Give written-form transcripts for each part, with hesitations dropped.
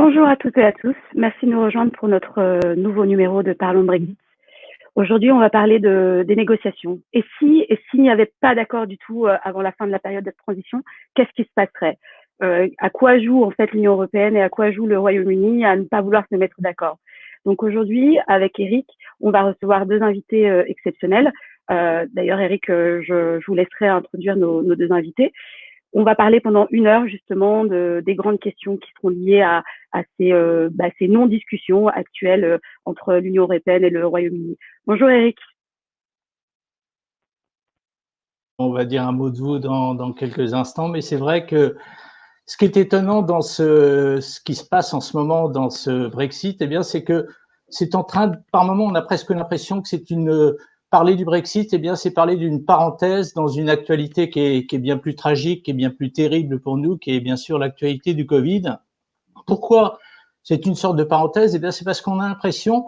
Bonjour à toutes et à tous. Merci de nous rejoindre pour notre nouveau numéro de Parlons Brexit. Aujourd'hui, on va parler des négociations. Et s'il n'y avait pas d'accord du tout avant la fin de la période de transition, qu'est-ce qui se passerait? À quoi joue en fait l'Union européenne et à quoi joue le Royaume-Uni à ne pas vouloir se mettre d'accord? Donc aujourd'hui, avec Eric, on va recevoir deux invités exceptionnels. D'ailleurs, Eric, je vous laisserai introduire nos deux invités. On va parler pendant 1 heure justement des grandes questions qui seront liées à ces non-discussions actuelles entre l'Union européenne et le Royaume-Uni. Bonjour Eric. On va dire un mot de vous dans quelques instants, mais c'est vrai que ce qui est étonnant dans ce qui se passe en ce moment dans ce Brexit, eh bien, c'est que c'est en train de, par moment, on a presque l'impression que parler du Brexit, eh bien, c'est parler d'une parenthèse dans une actualité qui est bien plus tragique, qui est bien plus terrible pour nous, qui est bien sûr l'actualité du Covid. Pourquoi c'est une sorte de parenthèse? Eh bien, c'est parce qu'on a l'impression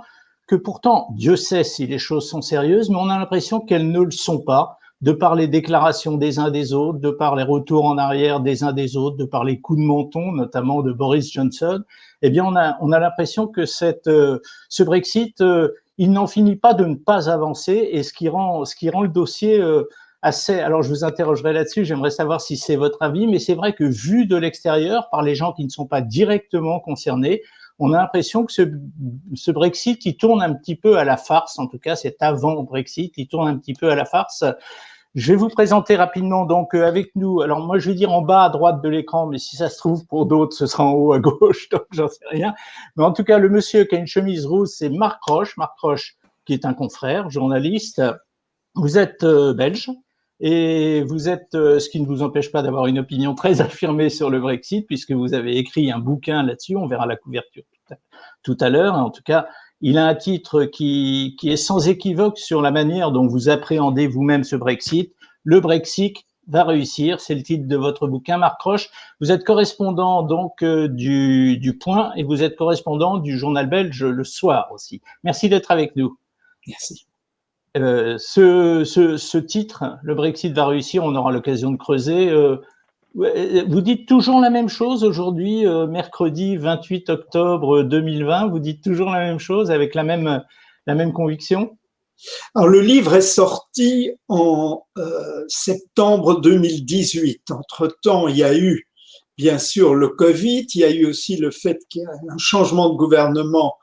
que pourtant, Dieu sait si les choses sont sérieuses, mais on a l'impression qu'elles ne le sont pas, de par les déclarations des uns des autres, de par les retours en arrière des uns des autres, de par les coups de menton, notamment de Boris Johnson. Eh bien, on a l'impression que ce Brexit, il n'en finit pas de ne pas avancer, et ce qui rend le dossier assez. Alors, je vous interrogerai là-dessus. J'aimerais savoir si c'est votre avis, mais c'est vrai que vu de l'extérieur, par les gens qui ne sont pas directement concernés, on a l'impression que ce Brexit, il tourne un petit peu à la farce. En tout cas, cet avant-Brexit, il tourne un petit peu à la farce. Je vais vous présenter rapidement donc avec nous. Alors moi, je vais dire en bas à droite de l'écran, mais si ça se trouve pour d'autres, ce sera en haut à gauche, donc j'en sais rien. Mais en tout cas, le monsieur qui a une chemise rouge, c'est Marc Roche. Marc Roche, qui est un confrère, journaliste. Vous êtes belge et vous êtes, ce qui ne vous empêche pas d'avoir une opinion très affirmée sur le Brexit, puisque vous avez écrit un bouquin là-dessus. On verra la couverture tout à l'heure. En tout cas, il a un titre qui est sans équivoque sur la manière dont vous appréhendez vous-même ce Brexit. Le Brexit va réussir, c'est le titre de votre bouquin, Marc Roche. Vous êtes correspondant donc du Point et vous êtes correspondant du journal belge Le Soir aussi. Merci d'être avec nous. Merci. Ce titre, le Brexit va réussir, on aura l'occasion de creuser. Vous dites toujours la même chose aujourd'hui, mercredi 28 octobre 2020, vous dites toujours la même chose avec la même conviction? Alors, le livre est sorti en septembre 2018. Entre-temps, il y a eu, bien sûr, le Covid, il y a eu aussi le fait qu'il y a un changement de gouvernement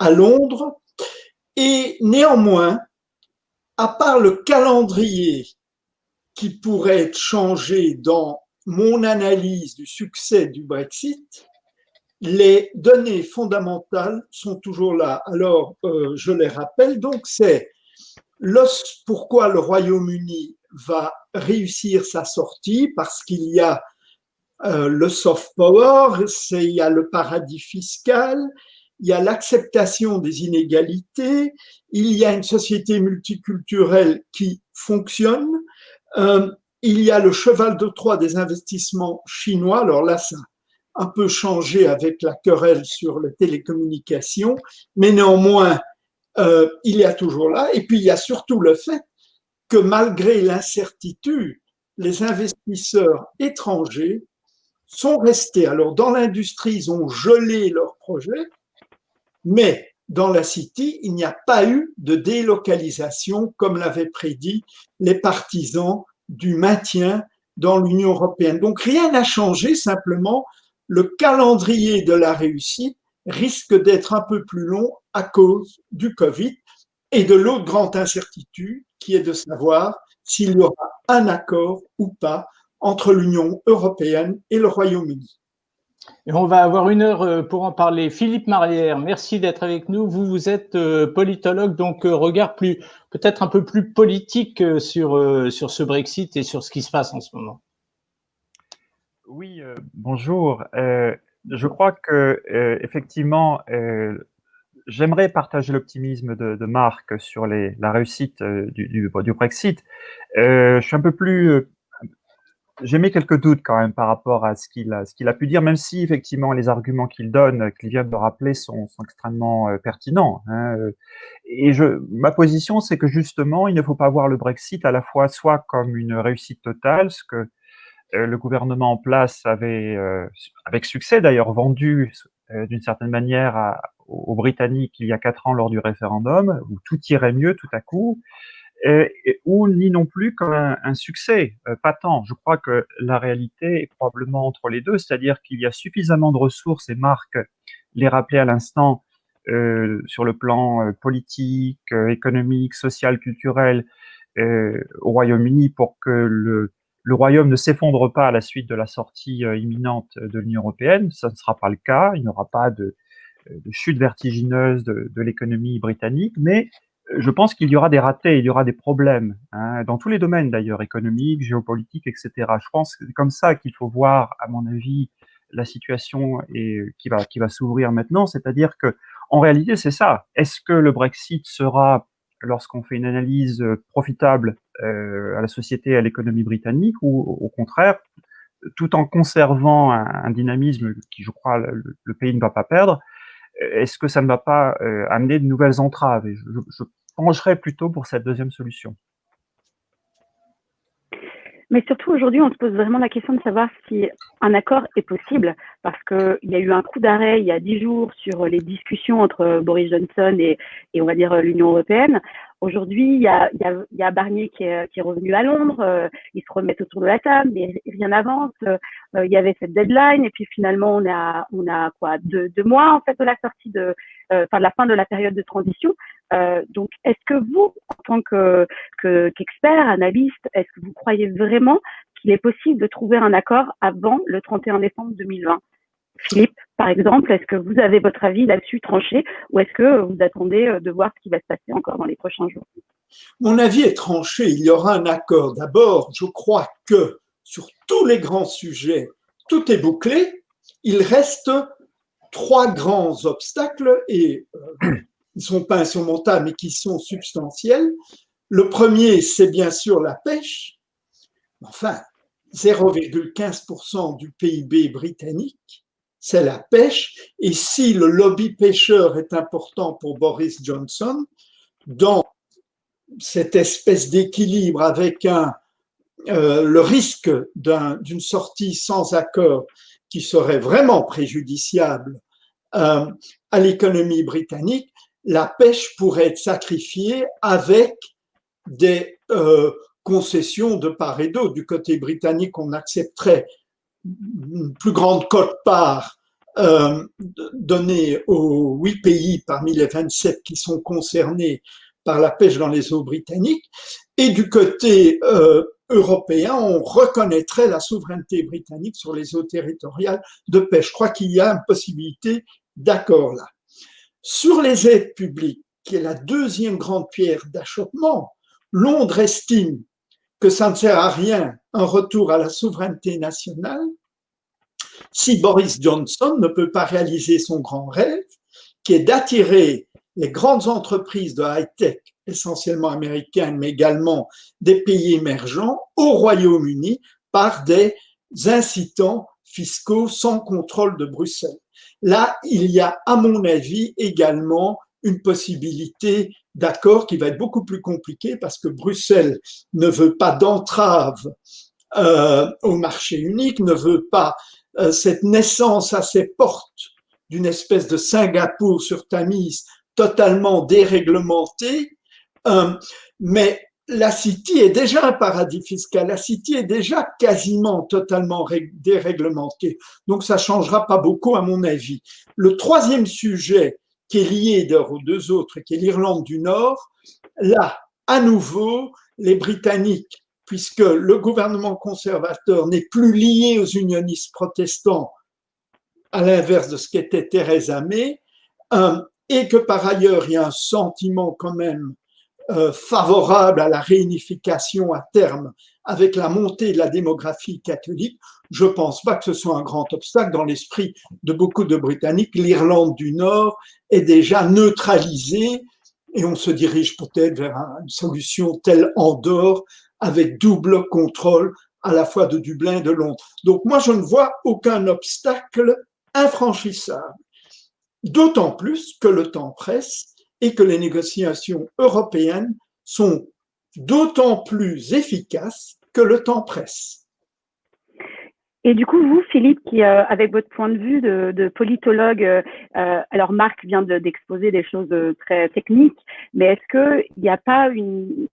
à Londres. Et néanmoins, à part le calendrier qui pourrait être changé dans mon analyse du succès du Brexit, les données fondamentales sont toujours là. Alors, je les rappelle, donc c'est pourquoi le Royaume-Uni va réussir sa sortie, parce qu'il y a le soft power, il y a le paradis fiscal, il y a l'acceptation des inégalités, il y a une société multiculturelle qui fonctionne, il y a le cheval de Troie des investissements chinois. Alors là, ça a un peu changé avec la querelle sur les télécommunications, mais néanmoins, il y a toujours là. Et puis, il y a surtout le fait que malgré l'incertitude, les investisseurs étrangers sont restés. Alors, dans l'industrie, ils ont gelé leurs projets, mais dans la City, il n'y a pas eu de délocalisation comme l'avaient prédit les partisans du maintien dans l'Union européenne. Donc, rien n'a changé, simplement, le calendrier de la réussite risque d'être un peu plus long à cause du Covid et de l'autre grande incertitude qui est de savoir s'il y aura un accord ou pas entre l'Union européenne et le Royaume-Uni. Et on va avoir 1 heure pour en parler. Philippe Marlière, merci d'être avec nous. Vous êtes politologue, donc regard peut-être un peu plus politique sur ce Brexit et sur ce qui se passe en ce moment. Oui, bonjour. Je crois que effectivement, j'aimerais partager l'optimisme de Marc sur la réussite du Brexit. Je suis un peu plus j'ai mis quelques doutes quand même par rapport à ce qu'il a pu dire, même si effectivement les arguments qu'il donne, qu'il vient de rappeler, sont extrêmement pertinents. Hein. Et ma position, c'est que justement, il ne faut pas voir le Brexit à la fois soit comme une réussite totale, ce que le gouvernement en place avait, avec succès d'ailleurs, vendu d'une certaine manière aux Britanniques il y a 4 ans lors du référendum, où tout irait mieux tout à coup, ou ni non plus comme un succès patent. Je crois que la réalité est probablement entre les deux, c'est-à-dire qu'il y a suffisamment de ressources, et Marc les rappelait à l'instant, sur le plan politique, économique, social, culturel au Royaume-Uni pour que le Royaume ne s'effondre pas à la suite de la sortie imminente de l'Union européenne. Ça ne sera pas le cas, il n'y aura pas de chute vertigineuse de l'économie britannique, mais je pense qu'il y aura des ratés, il y aura des problèmes, hein, dans tous les domaines d'ailleurs, économiques, géopolitiques, etc. Je pense que c'est comme ça qu'il faut voir, à mon avis, la situation qui va s'ouvrir maintenant, c'est-à-dire que en réalité, c'est ça. Est-ce que le Brexit sera, lorsqu'on fait une analyse profitable à la société et à l'économie britannique, ou au contraire, tout en conservant un dynamisme qui, je crois, le pays ne va pas perdre, est-ce que ça ne va pas amener de nouvelles entraves? Et je pencherais plutôt pour cette deuxième solution. Mais surtout, aujourd'hui, on se pose vraiment la question de savoir si un accord est possible, parce qu'il y a eu un coup d'arrêt il y a 10 jours sur les discussions entre Boris Johnson et on va dire l'Union européenne. Aujourd'hui, il y a Barnier qui est revenu à Londres, ils se remettent autour de la table, mais rien n'avance. Il y avait cette deadline, et puis finalement, on a quoi, deux mois en fait de la sortie de la fin de la période de transition. Donc, est-ce que vous, en tant qu'expert, analyste, est-ce que vous croyez vraiment qu'il est possible de trouver un accord avant le 31 décembre 2020? Philippe, par exemple, est-ce que vous avez votre avis là-dessus tranché, ou est-ce que vous attendez de voir ce qui va se passer encore dans les prochains jours? Mon avis est tranché, il y aura un accord. D'abord, je crois que sur tous les grands sujets, tout est bouclé. Il reste 3 grands obstacles et ils ne sont pas insurmontables, mais qui sont substantiels. Le premier, c'est bien sûr la pêche. Enfin, 0,15% du PIB britannique, c'est la pêche. Et si le lobby pêcheur est important pour Boris Johnson, dans cette espèce d'équilibre avec le risque d'une sortie sans accord qui serait vraiment préjudiciable à l'économie britannique, la pêche pourrait être sacrifiée avec des concessions de part et d'autre. Du côté britannique, on accepterait une plus grande quote-part donnée aux 8 pays parmi les 27 qui sont concernés par la pêche dans les eaux britanniques. Et du côté européen, on reconnaîtrait la souveraineté britannique sur les eaux territoriales de pêche. Je crois qu'il y a une possibilité d'accord là. Sur les aides publiques, qui est la deuxième grande pierre d'achoppement, Londres estime que ça ne sert à rien un retour à la souveraineté nationale si Boris Johnson ne peut pas réaliser son grand rêve, qui est d'attirer les grandes entreprises de high-tech, essentiellement américaines, mais également des pays émergents, au Royaume-Uni par des incitants fiscaux sans contrôle de Bruxelles. Là, il y a, à mon avis, également une possibilité d'accord qui va être beaucoup plus compliquée parce que Bruxelles ne veut pas d'entrave au marché unique, ne veut pas cette naissance à ses portes d'une espèce de Singapour sur Tamise totalement déréglementé, mais la City est déjà un paradis fiscal, la City est déjà quasiment totalement déréglementée, donc ça ne changera pas beaucoup à mon avis. Le troisième sujet qui est lié aux deux autres, qui est l'Irlande du Nord, là, à nouveau, les Britanniques, puisque le gouvernement conservateur n'est plus lié aux unionistes protestants, à l'inverse de ce qu'était Theresa May, et que par ailleurs, il y a un sentiment quand même favorable à la réunification à terme avec la montée de la démographie catholique, je ne pense pas que ce soit un grand obstacle dans l'esprit de beaucoup de Britanniques. L'Irlande du Nord est déjà neutralisée et on se dirige peut-être vers une solution telle Andorre avec double contrôle à la fois de Dublin et de Londres. Donc moi, je ne vois aucun obstacle infranchissable. D'autant plus que le temps presse et que les négociations européennes sont d'autant plus efficaces que le temps presse. Et du coup, vous, Philippe, qui avec votre point de vue de politologue, alors Marc vient d'exposer des choses très techniques, mais est-ce qu'il n'y a pas une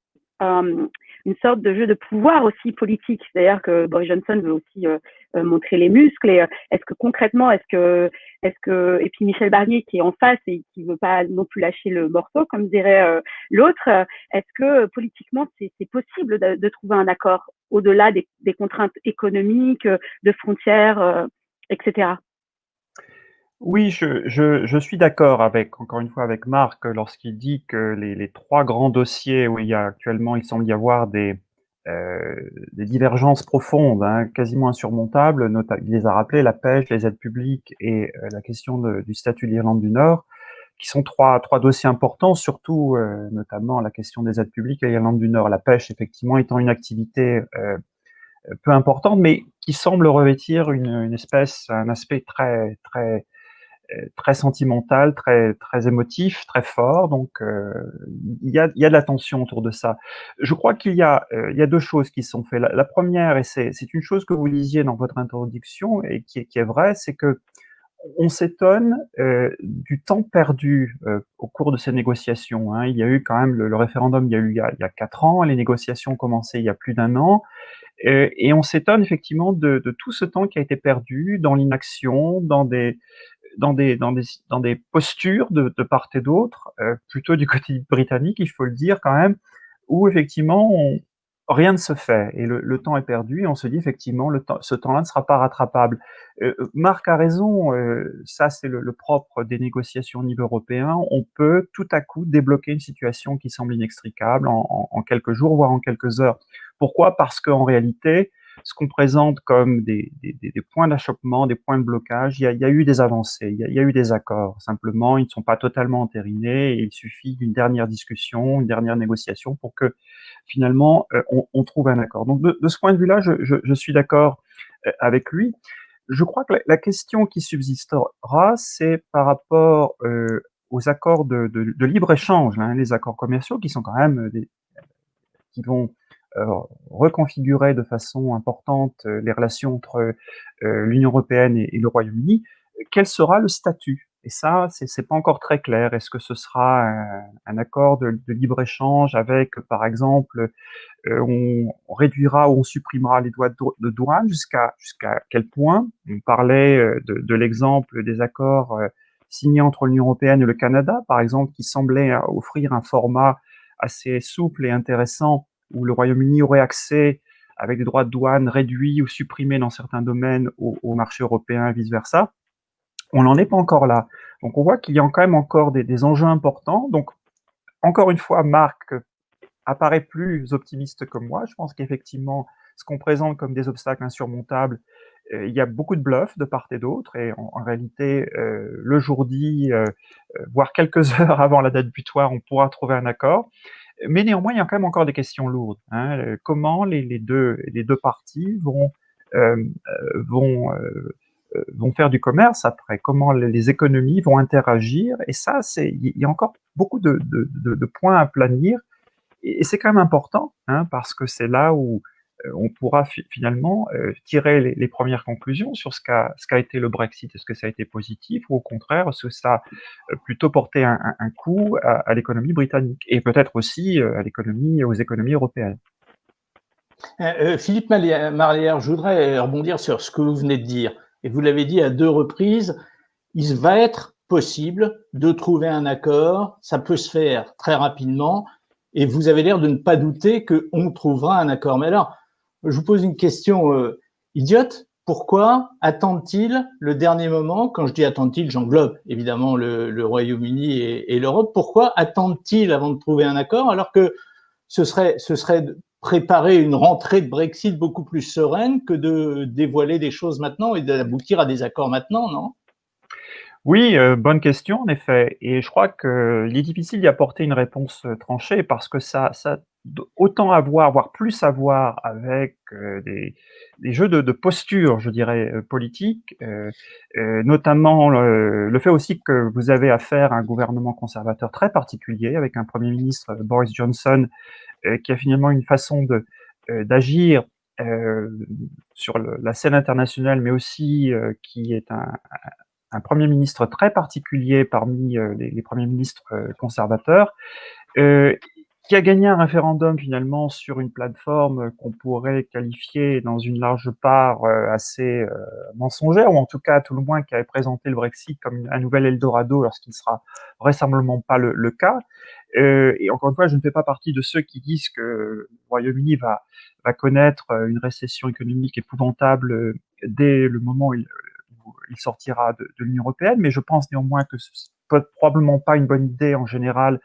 sorte de jeu de pouvoir aussi politique? C'est-à-dire que Boris Johnson veut aussi montrer les muscles. Et est-ce que concrètement, et puis Michel Barnier qui est en face et qui veut pas non plus lâcher le morceau, comme dirait l'autre, est-ce que politiquement c'est possible de trouver un accord au-delà des contraintes économiques, de frontières, etc. Oui, je suis d'accord avec, encore une fois, avec Marc lorsqu'il dit que les trois grands dossiers où il y a actuellement, il semble y avoir des divergences profondes, hein, quasiment insurmontables, il les a rappelés, la pêche, les aides publiques et la question du statut de l'Irlande du Nord, qui sont trois dossiers importants, surtout notamment la question des aides publiques et l'Irlande du Nord. La pêche, effectivement, étant une activité peu importante, mais qui semble revêtir un aspect très sentimental, très émotif, très fort. Donc, il y a de la tension autour de ça. Je crois qu'il y a deux choses qui sont faites. La première, et c'est une chose que vous disiez dans votre introduction et qui est vraie, c'est que on s'étonne du temps perdu au cours de ces négociations. Hein. Il y a eu quand même le référendum, il y a 4 ans, les négociations ont commencé il y a plus d'1 an, et on s'étonne effectivement de tout ce temps qui a été perdu dans l'inaction, dans des postures de part et d'autre, plutôt du côté britannique, il faut le dire quand même, où effectivement rien ne se fait et le temps est perdu et on se dit effectivement ce temps-là ne sera pas rattrapable. Marc a raison, ça c'est le propre des négociations au niveau européen. On peut tout à coup débloquer une situation qui semble inextricable en quelques jours, voire en quelques heures. Pourquoi? Parce qu'en réalité, ce qu'on présente comme des points d'achoppement, des points de blocage, il y a eu des avancées, il y a eu des accords. Simplement, ils ne sont pas totalement entérinés et il suffit d'une dernière discussion, une dernière négociation pour que finalement on trouve un accord. Donc de ce point de vue-là, je suis d'accord avec lui. Je crois que la question qui subsistera, c'est par rapport aux accords de libre-échange, hein, les accords commerciaux qui sont quand même qui vont reconfigurer de façon importante les relations entre l'Union européenne et le Royaume-Uni. Quel sera le statut? Et ça, c'est pas encore très clair. Est-ce que ce sera un accord de libre-échange avec, par exemple, on réduira ou on supprimera les droits de douane, jusqu'à quel point? On parlait de l'exemple des accords signés entre l'Union européenne et le Canada, par exemple, qui semblaient offrir un format assez souple et intéressant où le Royaume-Uni aurait accès avec des droits de douane réduits ou supprimés dans certains domaines au marché européen et vice-versa. On n'en est pas encore là. Donc on voit qu'il y a quand même encore des enjeux importants. Donc encore une fois, Marc apparaît plus optimiste que moi. Je pense qu'effectivement, ce qu'on présente comme des obstacles insurmontables, il y a beaucoup de bluffs de part et d'autre, et en réalité, le jour dit, voire quelques heures avant la date butoir, on pourra trouver un accord. Mais néanmoins, il y a quand même encore des questions lourdes. Hein. Comment les deux parties vont, vont faire du commerce après? Comment les économies vont interagir? Et ça, il y a encore beaucoup de points à planir. Et c'est quand même important, hein, parce que c'est là où on pourra finalement tirer les premières conclusions sur ce qu'a été le Brexit. Est-ce que ça a été positif ou au contraire, est-ce que ça a plutôt porté un coup à l'économie britannique et peut-être aussi aux économies européennes? Philippe Marlière, je voudrais rebondir sur ce que vous venez de dire. Et vous l'avez dit à 2 reprises, il va être possible de trouver un accord, ça peut se faire très rapidement, et vous avez l'air de ne pas douter qu'on trouvera un accord. Mais alors, je vous pose une question idiote. Pourquoi attendent-ils le dernier moment? Quand je dis attendent-ils, j'englobe évidemment le Royaume-Uni et l'Europe. Pourquoi attendent-ils avant de trouver un accord alors que ce serait préparer une rentrée de Brexit beaucoup plus sereine que de dévoiler des choses maintenant et d'aboutir à des accords maintenant, non? Oui, bonne question en effet, et je crois qu'il est difficile d'y apporter une réponse tranchée parce que ça autant avoir, voire plus avoir avec des jeux de posture, je dirais, politiques, notamment le fait aussi que vous avez affaire à un gouvernement conservateur très particulier avec un Premier ministre, Boris Johnson, qui a finalement une façon d'agir sur la scène internationale, mais aussi qui est un Premier ministre très particulier parmi les premiers ministres conservateurs, qui a gagné un référendum finalement sur une plateforme qu'on pourrait qualifier dans une large part assez mensongère, ou en tout cas à tout le moins qui avait présenté le Brexit comme un nouvel Eldorado lorsqu'il ne sera vraisemblablement pas le cas. Et encore une fois, je ne fais pas partie de ceux qui disent que le Royaume-Uni va connaître une récession économique épouvantable dès le moment où il sortira de l'Union européenne, mais je pense néanmoins que ce n'est probablement pas une bonne idée en général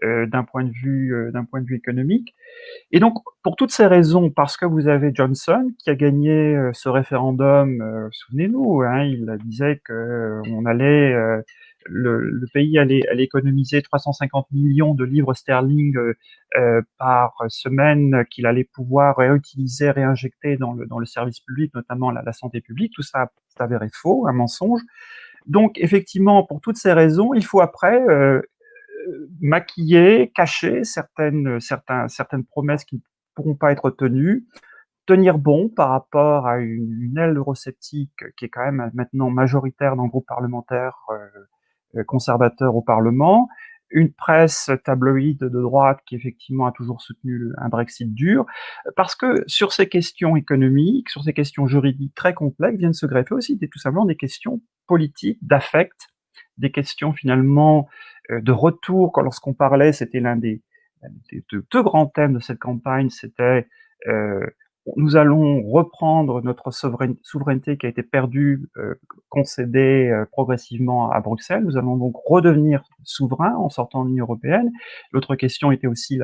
d'un point de vue économique. Et donc, pour toutes ces raisons, parce que vous avez Johnson qui a gagné ce référendum, souvenez-nous, hein, il disait que on allait, le pays allait économiser 350 millions de livres sterling par semaine qu'il allait pouvoir réutiliser, réinjecter dans le service public, notamment la santé publique. Tout ça s'est avéré faux, un mensonge. Donc, effectivement, pour toutes ces raisons, il faut après maquiller, cacher certaines promesses qui ne pourront pas être tenues, tenir bon par rapport à une aile eurosceptique qui est quand même maintenant majoritaire dans le groupe parlementaire conservateur au Parlement, une presse tabloïde de droite qui effectivement a toujours soutenu un Brexit dur, parce que sur ces questions économiques, sur ces questions juridiques très complexes, viennent se greffer aussi tout simplement des questions politiques, d'affect, des questions finalement de retour. Lorsqu'on parlait, c'était l'un des deux grands thèmes de cette campagne, c'était nous allons reprendre notre souveraineté qui a été perdue, concédée progressivement à Bruxelles. Nous allons donc redevenir souverains en sortant de l'Union européenne. L'autre question était aussi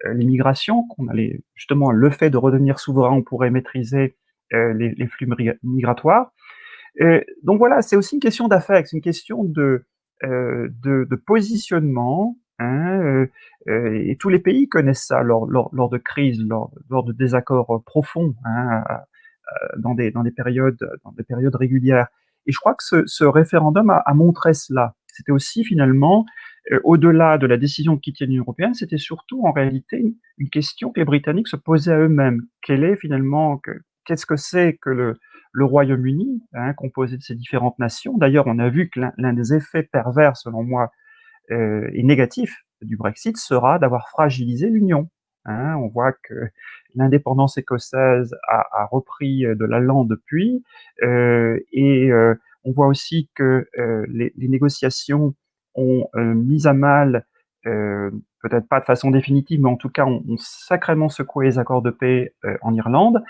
l'immigration, qu'on allait justement le fait de redevenir souverain, on pourrait maîtriser les flux migratoires. Donc voilà, c'est aussi une question d'affect, c'est une question de positionnement, hein, et tous les pays connaissent ça lors de crises, lors de désaccords profonds, hein, dans des périodes régulières. Et je crois que ce référendum a montré cela. C'était aussi finalement, au-delà de la décision de quitter l'Union européenne, c'était surtout en réalité une question que les Britanniques se posaient à eux-mêmes. Qu'est-ce que c'est que le Royaume-Uni, hein, composé de ces différentes nations? D'ailleurs, on a vu que l'un des effets pervers, selon moi, et négatif du Brexit sera d'avoir fragilisé l'Union. Hein, on voit que l'indépendance écossaise a repris de l'allant depuis, et on voit aussi que les négociations ont mis à mal, peut-être pas de façon définitive, mais en tout cas ont sacrément secoué les accords de paix en Irlande.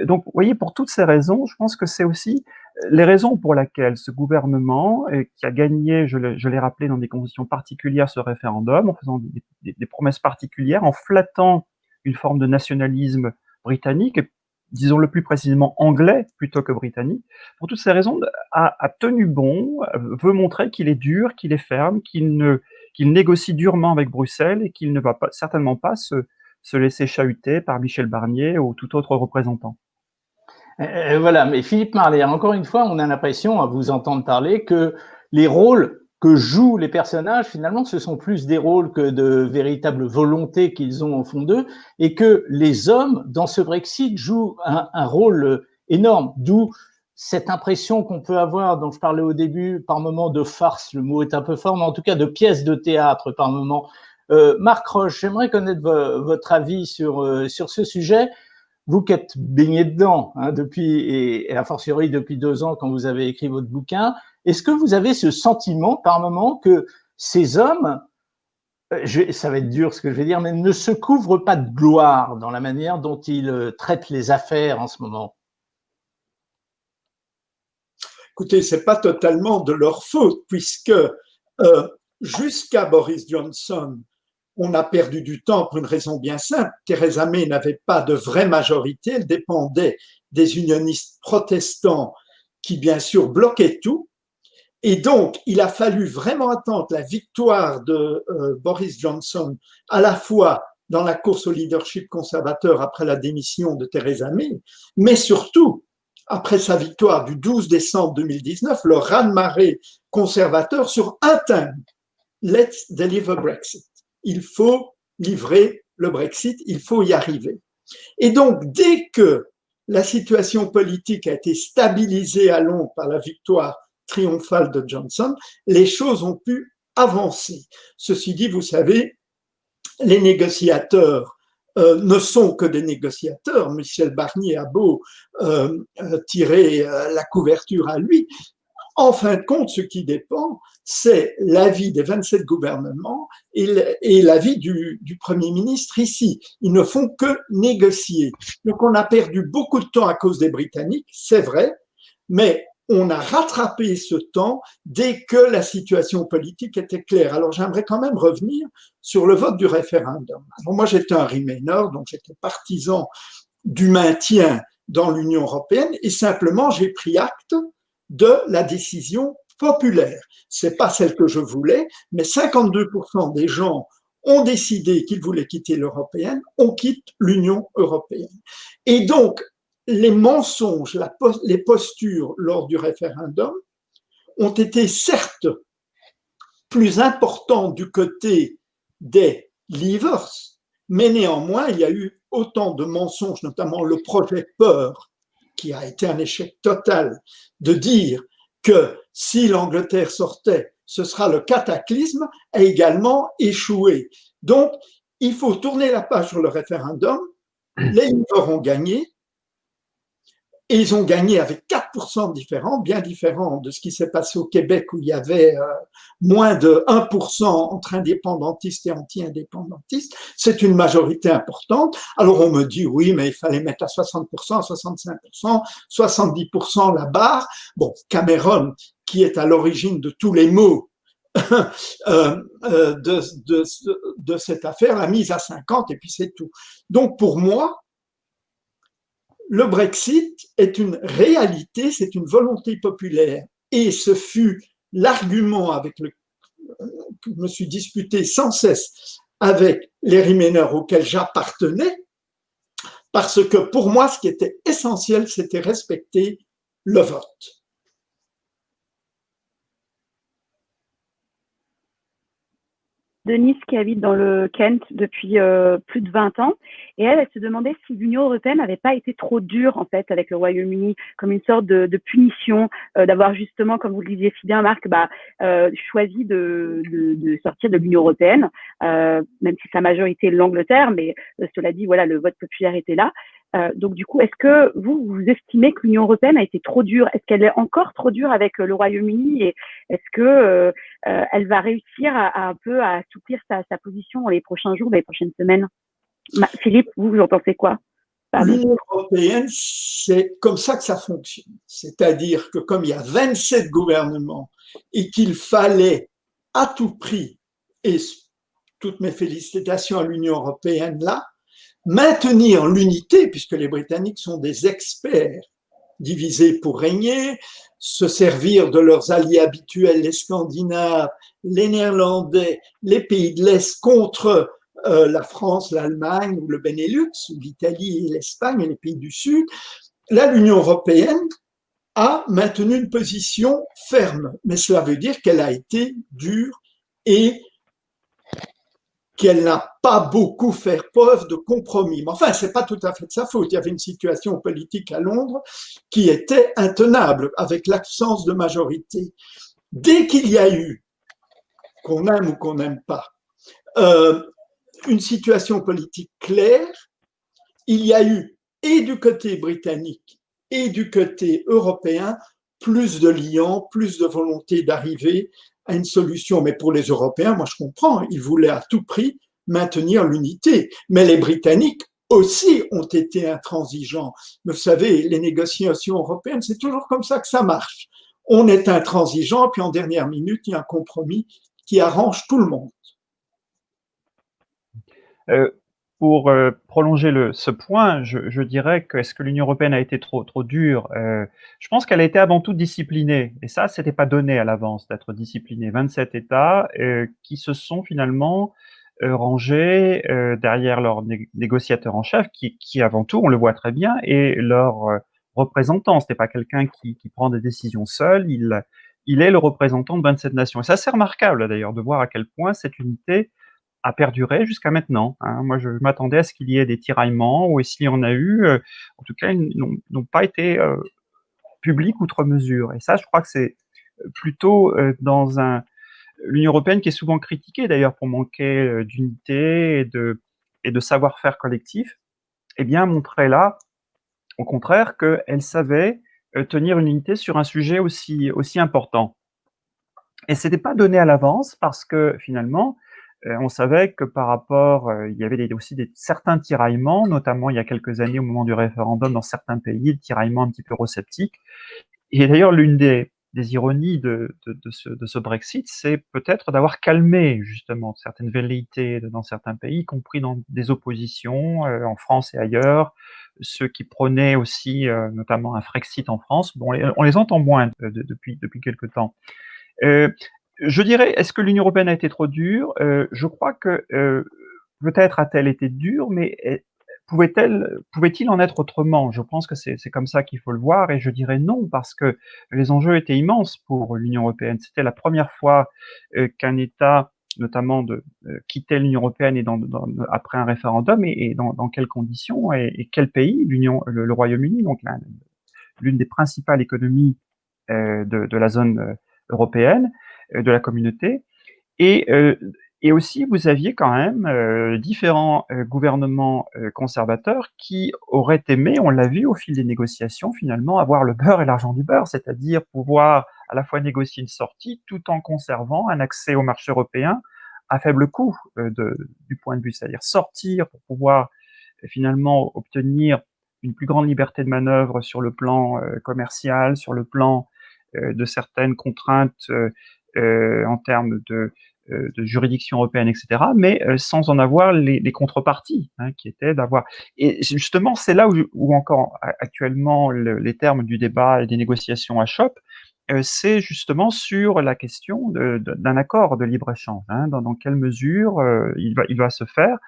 Donc, vous voyez, pour toutes ces raisons, je pense que c'est aussi les raisons pour lesquelles ce gouvernement, qui a gagné, je l'ai rappelé, dans des conditions particulières ce référendum, en faisant des promesses particulières, en flattant une forme de nationalisme britannique, et disons-le plus précisément anglais plutôt que britannique, pour toutes ces raisons, a tenu bon, veut montrer qu'il est dur, qu'il est ferme, qu'il négocie durement avec Bruxelles et qu'il ne va certainement pas se laisser chahuter par Michel Barnier ou tout autre représentant. Voilà, mais Philippe Marlière, encore une fois, on a l'impression, à vous entendre parler, que les rôles que jouent les personnages, finalement, ce sont plus des rôles que de véritables volontés qu'ils ont au fond d'eux, et que les hommes, dans ce Brexit, jouent un rôle énorme, d'où cette impression qu'on peut avoir, dont je parlais au début, par moments de farce, le mot est un peu fort, mais en tout cas de pièces de théâtre par moments. Marc Roche, j'aimerais connaître votre avis sur ce sujet. Vous qui êtes baigné dedans depuis, et a fortiori depuis 2 ans quand vous avez écrit votre bouquin, est-ce que vous avez ce sentiment par moment que ces hommes, ça va être dur ce que je vais dire, mais ne se couvrent pas de gloire dans la manière dont ils traitent les affaires en ce moment? Écoutez, c'est pas totalement de leur faute, puisque jusqu'à Boris Johnson, on a perdu du temps pour une raison bien simple. Theresa May n'avait pas de vraie majorité, elle dépendait des unionistes protestants qui, bien sûr, bloquaient tout. Et donc, il a fallu vraiment attendre la victoire de Boris Johnson, à la fois dans la course au leadership conservateur après la démission de Theresa May, mais surtout, après sa victoire du 12 décembre 2019, le raz-de-marée conservateur sur un thème, Let's deliver Brexit. Il faut livrer le Brexit, il faut y arriver. Et donc, dès que la situation politique a été stabilisée à Londres par la victoire triomphale de Johnson, les choses ont pu avancer. Ceci dit, vous savez, les négociateurs ne sont que des négociateurs. Michel Barnier a beau tirer la couverture à lui. En fin de compte, ce qui dépend, c'est l'avis des 27 gouvernements et l'avis du Premier ministre ici. Ils ne font que négocier. Donc on a perdu beaucoup de temps à cause des Britanniques, c'est vrai, mais on a rattrapé ce temps dès que la situation politique était claire. Alors j'aimerais quand même revenir sur le vote du référendum. Alors, moi j'étais un Remainer, donc j'étais partisan du maintien dans l'Union européenne et simplement j'ai pris acte de la décision populaire. C'est pas celle que je voulais, mais 52% des gens ont décidé qu'ils voulaient quitter l'européenne, on quitte l'Union européenne. Et donc, les mensonges, les postures lors du référendum ont été certes plus importantes du côté des leavers, mais néanmoins, il y a eu autant de mensonges, notamment le projet Peur, qui a été un échec total, de dire que si l'Angleterre sortait, ce sera le cataclysme, a également échoué. Donc, il faut tourner la page sur le référendum. Les Labour ont gagné, et ils ont gagné avec 4% différents, bien différents de ce qui s'est passé au Québec où il y avait moins de 1% entre indépendantistes et anti-indépendantistes. C'est une majorité importante. Alors on me dit oui, mais il fallait mettre à 60%, à 65%, 70% la barre. Bon, Cameron, qui est à l'origine de tous les maux de cette affaire, l'a mise à 50 et puis c'est tout. Donc pour moi, le Brexit est une réalité, c'est une volonté populaire. Et ce fut l'argument avec que je me suis disputé sans cesse avec les Remainers auxquels j'appartenais, parce que pour moi, ce qui était essentiel, c'était respecter le vote. Denise qui habite dans le Kent depuis plus de 20 ans et elle se demandait si l'Union européenne n'avait pas été trop dure en fait avec le Royaume-Uni, comme une sorte de punition, d'avoir justement, comme vous le disiez si bien Marc, choisi de sortir de l'Union européenne, même si sa majorité est l'Angleterre, mais cela dit, voilà, le vote populaire était là. Donc du coup, est-ce que vous estimez que l'Union européenne a été trop dure? Est-ce qu'elle est encore trop dure avec le Royaume-Uni et est-ce que elle va réussir à un peu à assouplir sa position dans les prochains jours, dans les prochaines semaines? Philippe, vous en pensez quoi? L'Union européenne, c'est comme ça que ça fonctionne. C'est-à-dire que comme il y a 27 gouvernements et qu'il fallait à tout prix, et toutes mes félicitations à l'Union européenne là, maintenir l'unité, puisque les Britanniques sont des experts divisés pour régner, se servir de leurs alliés habituels, les Scandinaves, les Néerlandais, les pays de l'Est contre la France, l'Allemagne ou le Benelux, ou l'Italie et l'Espagne et les pays du Sud. Là, l'Union européenne a maintenu une position ferme, mais cela veut dire qu'elle a été dure et qu'elle n'a pas beaucoup fait preuve de compromis. Mais enfin, c'est pas tout à fait de sa faute. Il y avait une situation politique à Londres qui était intenable avec l'absence de majorité. Dès qu'il y a eu, qu'on aime ou qu'on n'aime pas, une situation politique claire, il y a eu, et du côté britannique et du côté européen, plus de liens, plus de volonté d'arriver à une solution. Mais pour les Européens, moi je comprends, ils voulaient à tout prix maintenir l'unité. Mais les Britanniques aussi ont été intransigeants. Vous savez, les négociations européennes, c'est toujours comme ça que ça marche. On est intransigeant, puis en dernière minute, il y a un compromis qui arrange tout le monde. Pour prolonger ce point, je dirais que est-ce que l'Union européenne a été trop dure? Je pense qu'elle a été avant tout disciplinée, et ça, c'était pas donné à l'avance d'être disciplinée. 27 États qui se sont finalement rangés derrière leur négociateur en chef, qui avant tout, on le voit très bien, est leur représentant. C'était pas quelqu'un qui prend des décisions seul. Il est le représentant de 27 nations. Et c'est assez remarquable d'ailleurs de voir à quel point cette unité a perduré jusqu'à maintenant, hein. Moi, je m'attendais à ce qu'il y ait des tiraillements, ou s'il y en a eu, en tout cas, ils n'ont pas été publics outre mesure. Et ça, je crois que c'est plutôt dans l'Union européenne, qui est souvent critiquée d'ailleurs pour manquer d'unité et de savoir-faire collectif, eh bien, montrait là, au contraire, qu'elle savait tenir une unité sur un sujet aussi important. Et c'était pas donné à l'avance parce que finalement, on savait que par rapport, il y avait aussi certains tiraillements, notamment il y a quelques années au moment du référendum dans certains pays, des tiraillements un petit peu eurosceptiques. Et d'ailleurs, l'une des ironies de ce Brexit, c'est peut-être d'avoir calmé justement certaines velléités dans certains pays, y compris dans des oppositions en France et ailleurs, ceux qui prônaient aussi notamment un Frexit en France. Bon, on les entend moins depuis quelque temps. Euh, je dirais, est-ce que l'Union européenne a été trop dure? Je crois que peut-être a-t-elle été dure, mais pouvait-il en être autrement? Je pense que c'est comme ça qu'il faut le voir, et je dirais non, parce que les enjeux étaient immenses pour l'Union européenne. C'était la première fois qu'un État, notamment quittait l'Union européenne et après un référendum, et dans quelles conditions, et quel pays? Le Royaume-Uni, donc l'une des principales économies de la zone européenne, de la communauté. Et aussi, vous aviez quand même différents gouvernements conservateurs qui auraient aimé, on l'a vu au fil des négociations, finalement, avoir le beurre et l'argent du beurre, c'est-à-dire pouvoir à la fois négocier une sortie tout en conservant un accès au marché européen à faible coût du point de vue, c'est-à-dire sortir pour pouvoir finalement obtenir une plus grande liberté de manœuvre sur le plan commercial, sur le plan de certaines contraintes en termes de juridiction européenne, etc., mais sans en avoir les contreparties, hein, qui étaient d'avoir. Et justement, c'est là où encore actuellement les termes du débat et des négociations achoppent, c'est justement sur la question d'un accord de libre-échange, hein, dans quelle mesure il va se faire,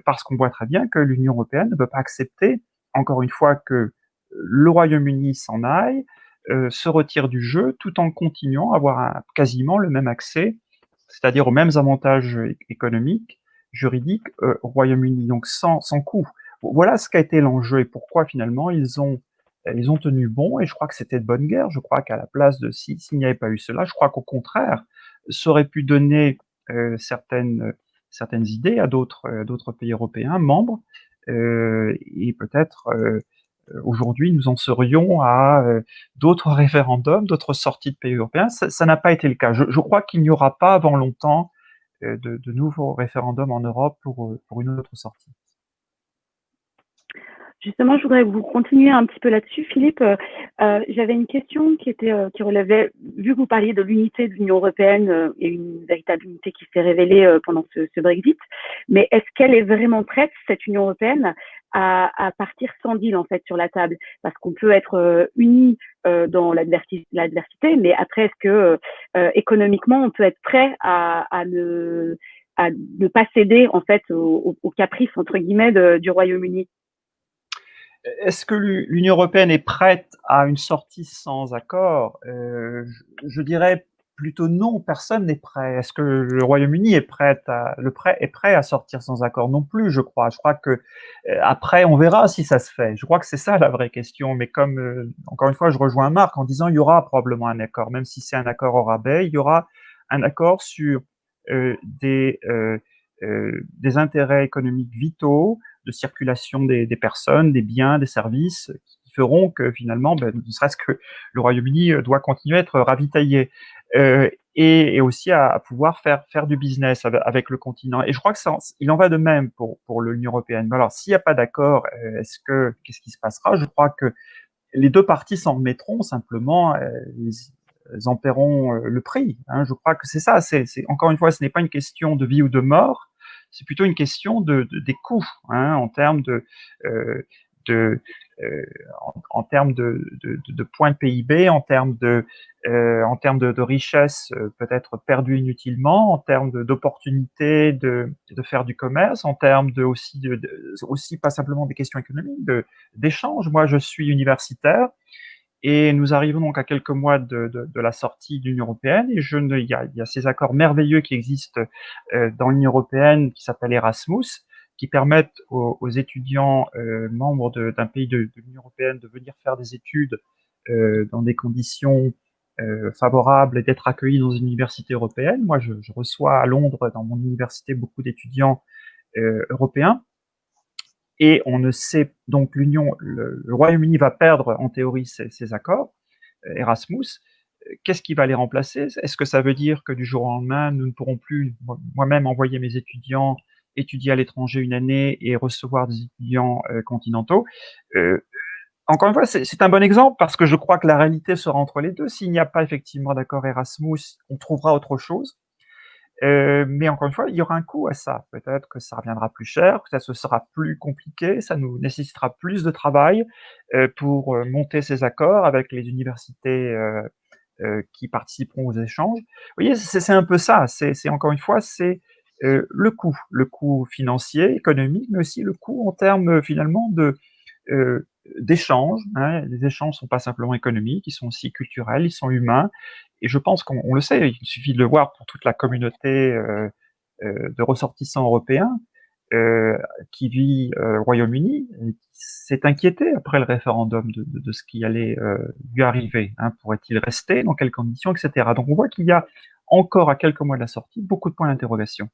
parce qu'on voit très bien que l'Union européenne ne peut pas accepter, encore une fois, que le Royaume-Uni s'en aille, se retire du jeu, tout en continuant à avoir quasiment le même accès, c'est-à-dire aux mêmes avantages économiques, juridiques, au Royaume-Uni, donc sans coût. Voilà ce qu'a été l'enjeu et pourquoi finalement ils ont tenu bon, et je crois que c'était de bonne guerre. Je crois qu'à la place s'il n'y avait pas eu cela, je crois qu'au contraire, ça aurait pu donner certaines idées à d'autres pays européens membres, et peut-être aujourd'hui nous en serions à d'autres référendums, d'autres sorties de pays européens. Ça n'a pas été le cas. Je crois qu'il n'y aura pas avant longtemps de nouveaux référendums en Europe pour une autre sortie. Justement, je voudrais que vous continuiez un petit peu là-dessus, Philippe. J'avais une question qui relevait, vu que vous parliez de l'unité de l'Union européenne et une véritable unité qui s'est révélée pendant ce Brexit, mais est-ce qu'elle est vraiment prête, cette Union européenne, à partir sans deal en fait sur la table? Parce qu'on peut être unis dans l'adversité, mais après, est-ce que économiquement, on peut être prêt à ne pas céder en fait aux caprices entre guillemets du Royaume-Uni? Est-ce que l'Union européenne est prête à une sortie sans accord? Je dirais plutôt non, personne n'est prêt. Est-ce que le Royaume-Uni est prêt à sortir sans accord? Non plus, je crois. Je crois que après, on verra si ça se fait. Je crois que c'est ça la vraie question. Mais comme, encore une fois, je rejoins Marc en disant il y aura probablement un accord, même si c'est un accord au rabais, il y aura un accord sur des intérêts économiques vitaux, de circulation des personnes, des biens, des services, qui feront que finalement, ne serait-ce que le Royaume-Uni doit continuer à être ravitaillé, et aussi à pouvoir faire du business avec le continent. Et je crois que il en va de même pour l'Union européenne. Alors, s'il n'y a pas d'accord, qu'est-ce qui se passera? Je crois que les deux parties s'en remettront, simplement, ils en paieront le prix, hein. Je crois que c'est ça. Encore une fois, ce n'est pas une question de vie ou de mort, c'est plutôt une question des coûts, hein, en termes de, euh, en termes de points de PIB, en termes de richesse peut-être perdue inutilement, en termes d'opportunités de faire du commerce, en termes aussi pas simplement des questions économiques, d'échanges. Moi, je suis universitaire. Et nous arrivons donc à quelques mois de la sortie de l'Union européenne. Et il y a ces accords merveilleux qui existent dans l'Union européenne, qui s'appellent Erasmus, qui permettent aux étudiants membres d'un pays de l'Union européenne de venir faire des études dans des conditions favorables et d'être accueillis dans une université européenne. Moi, je reçois à Londres, dans mon université, beaucoup d'étudiants européens. Et on ne sait donc le Royaume-Uni va perdre en théorie ces accords Erasmus. Qu'est-ce qui va les remplacer? Est-ce que ça veut dire que du jour au lendemain, nous ne pourrons plus moi-même envoyer mes étudiants étudier à l'étranger une année et recevoir des étudiants continentaux? Encore une fois, c'est un bon exemple parce que je crois que la réalité sera entre les deux. S'il n'y a pas effectivement d'accord Erasmus, on trouvera autre chose. Mais encore une fois, il y aura un coût à ça. Peut-être que ça reviendra plus cher, que ça sera plus compliqué, ça nous nécessitera plus de travail pour monter ces accords avec les universités qui participeront aux échanges. Vous voyez, c'est un peu ça. C'est encore une fois, c'est le coût financier, économique, mais aussi le coût en termes finalement d'échanges. Hein. Les échanges ne sont pas simplement économiques, ils sont aussi culturels, ils sont humains. Et je pense qu'on le sait, il suffit de le voir pour toute la communauté de ressortissants européens qui vit au Royaume-Uni, qui s'est inquiété après le référendum de ce qui allait lui arriver. Hein. Pourrait-il rester? Dans quelles conditions? Etc. Donc on voit qu'il y a encore à quelques mois de la sortie beaucoup de points d'interrogation.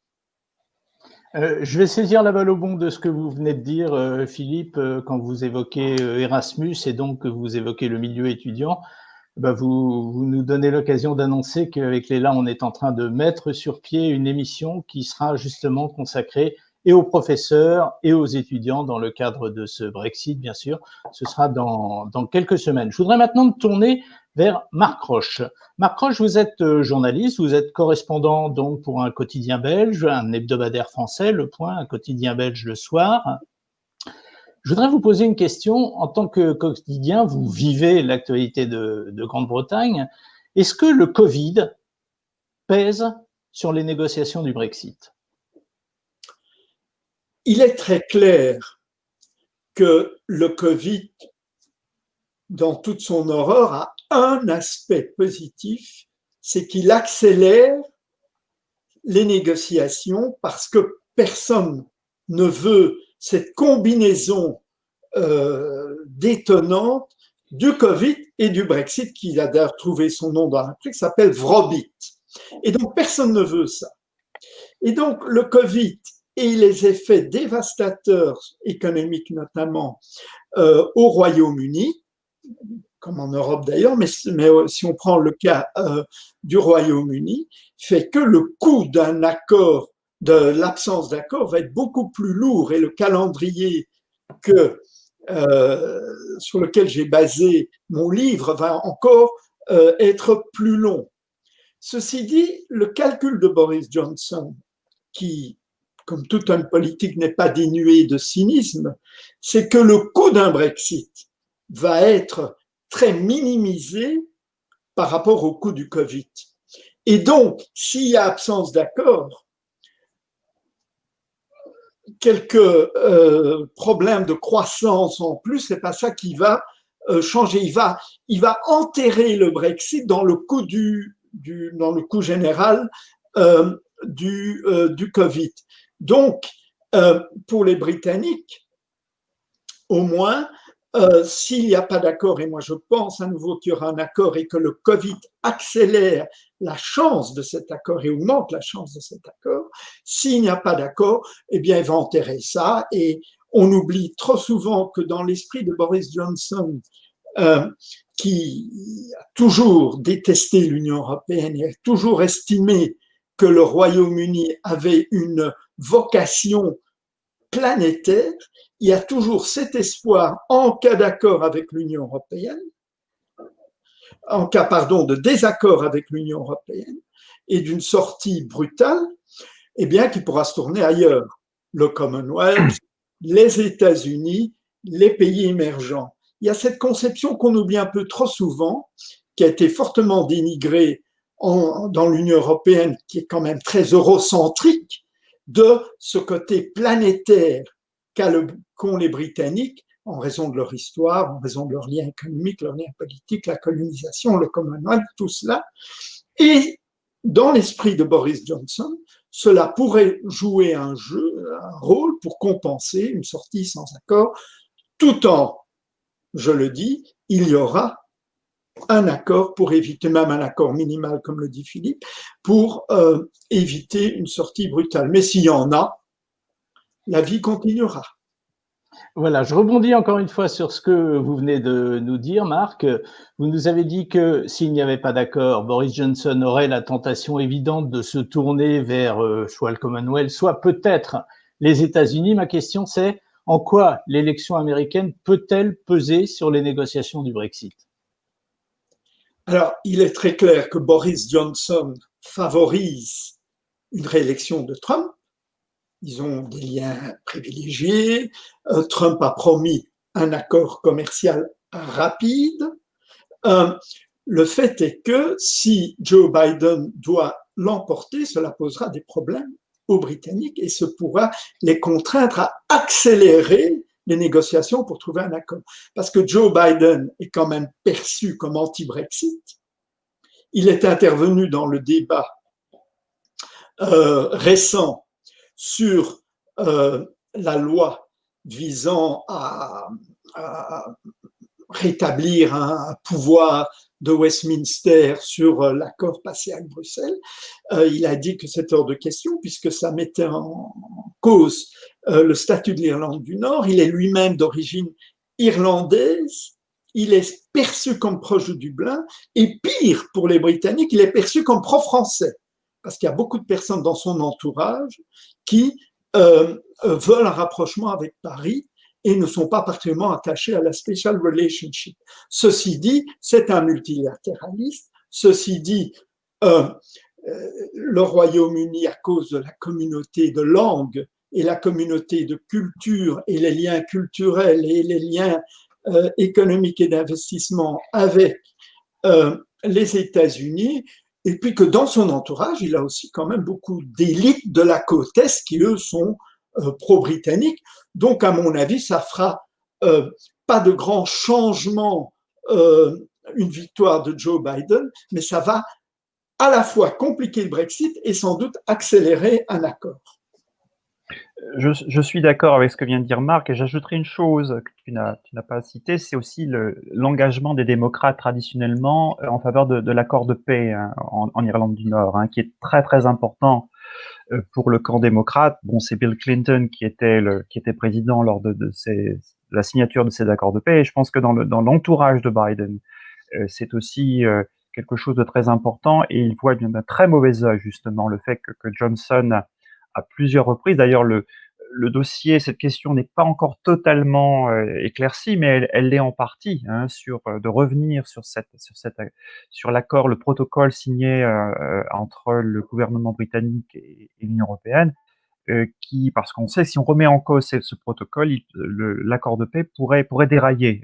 Je vais saisir la balle au bond de ce que vous venez de dire, Philippe, quand vous évoquez Erasmus et donc que vous évoquez le milieu étudiant. Vous nous donnez l'occasion d'annoncer qu'avec Léla, on est en train de mettre sur pied une émission qui sera justement consacrée et aux professeurs et aux étudiants dans le cadre de ce Brexit, bien sûr. Ce sera dans quelques semaines. Je voudrais maintenant me tourner vers Marc Roche. Marc Roche, vous êtes journaliste, vous êtes correspondant donc pour un quotidien belge, un hebdomadaire français, Le Point, un quotidien belge le soir. Je voudrais vous poser une question. En tant que quotidien, vous vivez l'actualité de Grande-Bretagne. Est-ce que le Covid pèse sur les négociations du Brexit? Il est très clair que le Covid, dans toute son horreur, a un aspect positif, c'est qu'il accélère les négociations parce que personne ne veut cette combinaison détonnante du Covid et du Brexit, qui a d'ailleurs trouvé son nom dans un truc qui s'appelle Vrobit. Et donc, personne ne veut ça. Et donc, le Covid et les effets dévastateurs économiques, notamment au Royaume-Uni, comme en Europe d'ailleurs, mais si on prend le cas du Royaume-Uni, fait que le coût d'un accord, de l'absence d'accord, va être beaucoup plus lourd et le calendrier sur lequel j'ai basé mon livre va encore être plus long. Ceci dit, le calcul de Boris Johnson, qui, comme tout homme politique, n'est pas dénué de cynisme, c'est que le coût d'un Brexit va être très minimisé par rapport au coût du Covid. Et donc, s'il y a absence d'accord, quelques problèmes de croissance en plus, c'est pas ça qui va changer. Il va enterrer le Brexit dans le coût dans le coût général du Covid. Donc, pour les Britanniques, au moins, s'il n'y a pas d'accord, et moi je pense à nouveau qu'il y aura un accord et que le Covid accélère la chance de cet accord et augmente la chance de cet accord, s'il n'y a pas d'accord, eh bien il va enterrer ça. Et on oublie trop souvent que dans l'esprit de Boris Johnson, qui a toujours détesté l'Union européenne et a toujours estimé que le Royaume-Uni avait une vocation planétaire, il y a toujours cet espoir en cas d'accord avec l'Union européenne, en cas, de désaccord avec l'Union européenne et d'une sortie brutale, eh bien, qui pourra se tourner ailleurs. Le Commonwealth, les États-Unis, les pays émergents. Il y a cette conception qu'on oublie un peu trop souvent, qui a été fortement dénigrée dans l'Union européenne, qui est quand même très eurocentrique, de ce côté planétaire qu'ont les Britanniques en raison de leur histoire, en raison de leurs liens économiques, leurs liens politiques, la colonisation, le Commonwealth, tout cela. Et dans l'esprit de Boris Johnson, cela pourrait jouer un rôle pour compenser une sortie sans accord, tout en, je le dis, il y aura un accord pour éviter, même un accord minimal, comme le dit Philippe, pour éviter une sortie brutale. Mais s'il y en a, la vie continuera. Voilà, je rebondis encore une fois sur ce que vous venez de nous dire, Marc. Vous nous avez dit que s'il n'y avait pas d'accord, Boris Johnson aurait la tentation évidente de se tourner vers soit le Commonwealth, soit peut-être les États-Unis. Ma question, c'est en quoi l'élection américaine peut-elle peser sur les négociations du Brexit? Alors, il est très clair que Boris Johnson favorise une réélection de Trump. Ils ont des liens privilégiés. Trump a promis un accord commercial rapide. Le fait est que si Joe Biden doit l'emporter, cela posera des problèmes aux Britanniques et ce pourra les contraindre à accélérer les négociations pour trouver un accord. Parce que Joe Biden est quand même perçu comme anti-Brexit. Il est intervenu dans le débat récent sur la loi visant à rétablir un pouvoir de Westminster sur l'accord passé avec Bruxelles. Il a dit que c'était hors de question puisque ça mettait en cause le statut de l'Irlande du Nord. Il est lui-même d'origine irlandaise. Il est perçu comme proche de Dublin et pire pour les Britanniques, il est perçu comme pro-français parce qu'il y a beaucoup de personnes dans son entourage qui veulent un rapprochement avec Paris et ne sont pas particulièrement attachés à la special relationship. Ceci dit, c'est un multilatéraliste. Ceci dit, le Royaume-Uni, à cause de la communauté de langue et la communauté de culture et les liens culturels et les liens économiques et d'investissement avec les États-Unis, et puis que dans son entourage, il a aussi quand même beaucoup d'élites de la côte Est qui, eux, sont pro-britanniques. Donc, à mon avis, ça fera pas de grands changements, une victoire de Joe Biden, mais ça va à la fois compliquer le Brexit et sans doute accélérer un accord. Je suis d'accord avec ce que vient de dire Marc, et j'ajouterai une chose que tu n'as pas citée, c'est aussi l'engagement des démocrates traditionnellement en faveur de l'accord de paix hein, en Irlande du Nord, hein, qui est très très important pour le camp démocrate. Bon, c'est Bill Clinton qui était président lors de la signature de ces accords de paix, et je pense que dans l'entourage de Biden, c'est aussi quelque chose de très important, et il voit d'un très mauvais œil justement le fait que Johnson à plusieurs reprises. D'ailleurs, le dossier, cette question n'est pas encore totalement éclaircie, mais elle l'est en partie, hein, de revenir sur l'accord, le protocole signé entre le gouvernement britannique et l'Union européenne, parce qu'on sait si on remet en cause ce protocole, l'accord de paix pourrait dérailler.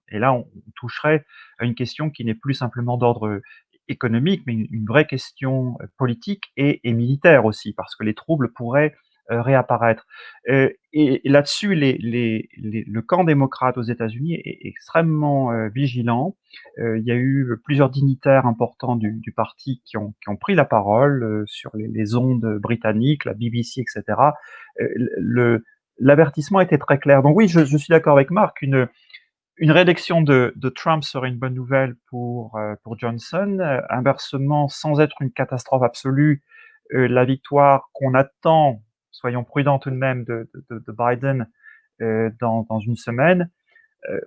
Et là, on toucherait à une question qui n'est plus simplement d'ordre économique, mais une vraie question politique et militaire aussi, parce que les troubles pourraient réapparaître. Et là-dessus, le camp démocrate aux États-Unis est extrêmement vigilant. Il y a eu plusieurs dignitaires importants du parti qui ont pris la parole sur les ondes britanniques, la BBC, etc. L'avertissement était très clair. Donc oui, je suis d'accord avec Marc, une réélection de Trump serait une bonne nouvelle pour Johnson. Inversement, sans être une catastrophe absolue, la victoire qu'on attend, soyons prudents tout de même, de Biden dans une semaine,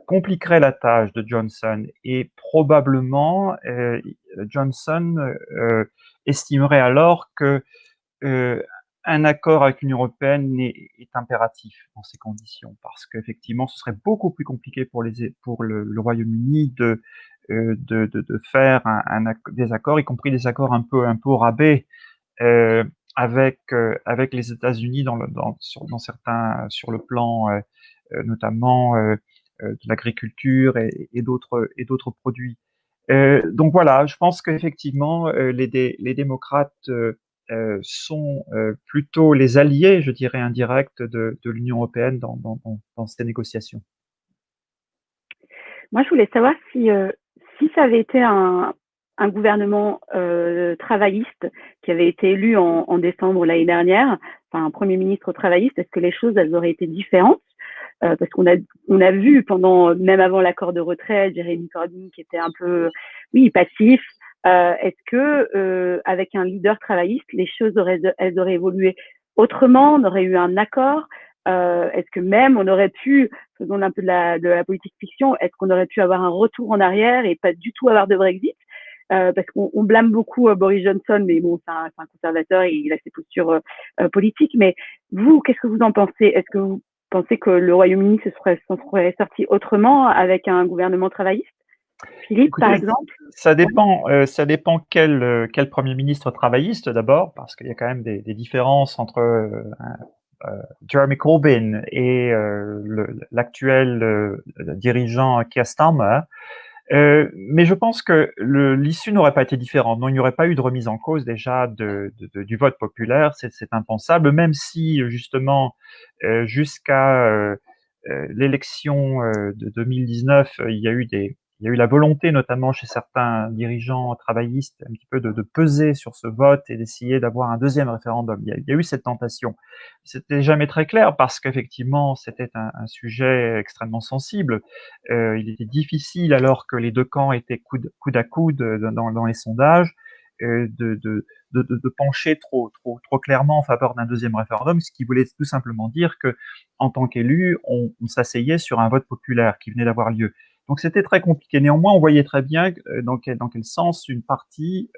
compliquerait la tâche de Johnson. Et probablement, Johnson estimerait alors que un accord avec l'Union européenne est impératif dans ces conditions, parce qu'effectivement, ce serait beaucoup plus compliqué pour le Royaume-Uni de faire des accords, y compris des accords un peu au rabais, avec les États-Unis sur le plan notamment de l'agriculture et d'autres produits. Donc voilà, je pense qu'effectivement les démocrates sont plutôt les alliés, je dirais, indirects de l'Union européenne dans ces négociations. Moi, je voulais savoir si ça avait été un gouvernement travailliste qui avait été élu en décembre l'année dernière, enfin un premier ministre travailliste, est-ce que les choses elles auraient été différentes? Parce qu'on a vu même avant l'accord de retrait, Jeremy Corbyn qui était un peu, oui, passif. Est-ce que avec un leader travailliste, les choses elles auraient évolué autrement? On aurait eu un accord? Est-ce que même on aurait pu, faisons un peu de la politique fiction, est-ce qu'on aurait pu avoir un retour en arrière et pas du tout avoir de Brexit? Parce qu'on blâme beaucoup Boris Johnson, mais bon, c'est un conservateur et il a ses postures politiques. Mais vous, qu'est-ce que vous en pensez? Est-ce que vous pensez que le Royaume-Uni s'en serait sorti autrement avec un gouvernement travailliste? Philippe, Écoutez, par exemple? ça dépend quel Premier ministre travailliste d'abord, parce qu'il y a quand même des différences entre Jeremy Corbyn et l'actuel dirigeant Keir Starmer. Mais je pense que l'issue n'aurait pas été différente. Non, il n'y aurait pas eu de remise en cause déjà du vote populaire, c'est impensable, même si justement jusqu'à l'élection de 2019, il y a eu la volonté, notamment chez certains dirigeants travaillistes, un petit peu de peser sur ce vote et d'essayer d'avoir un deuxième référendum. Il y a eu cette tentation. C'était jamais très clair parce qu'effectivement, c'était un sujet extrêmement sensible. Il était difficile, alors que les deux camps étaient coude à coude dans les sondages, de pencher trop clairement en faveur d'un deuxième référendum, ce qui voulait tout simplement dire que, en tant qu'élu, on s'asseyait sur un vote populaire qui venait d'avoir lieu. Donc c'était très compliqué. Néanmoins, on voyait très bien dans quel sens une partie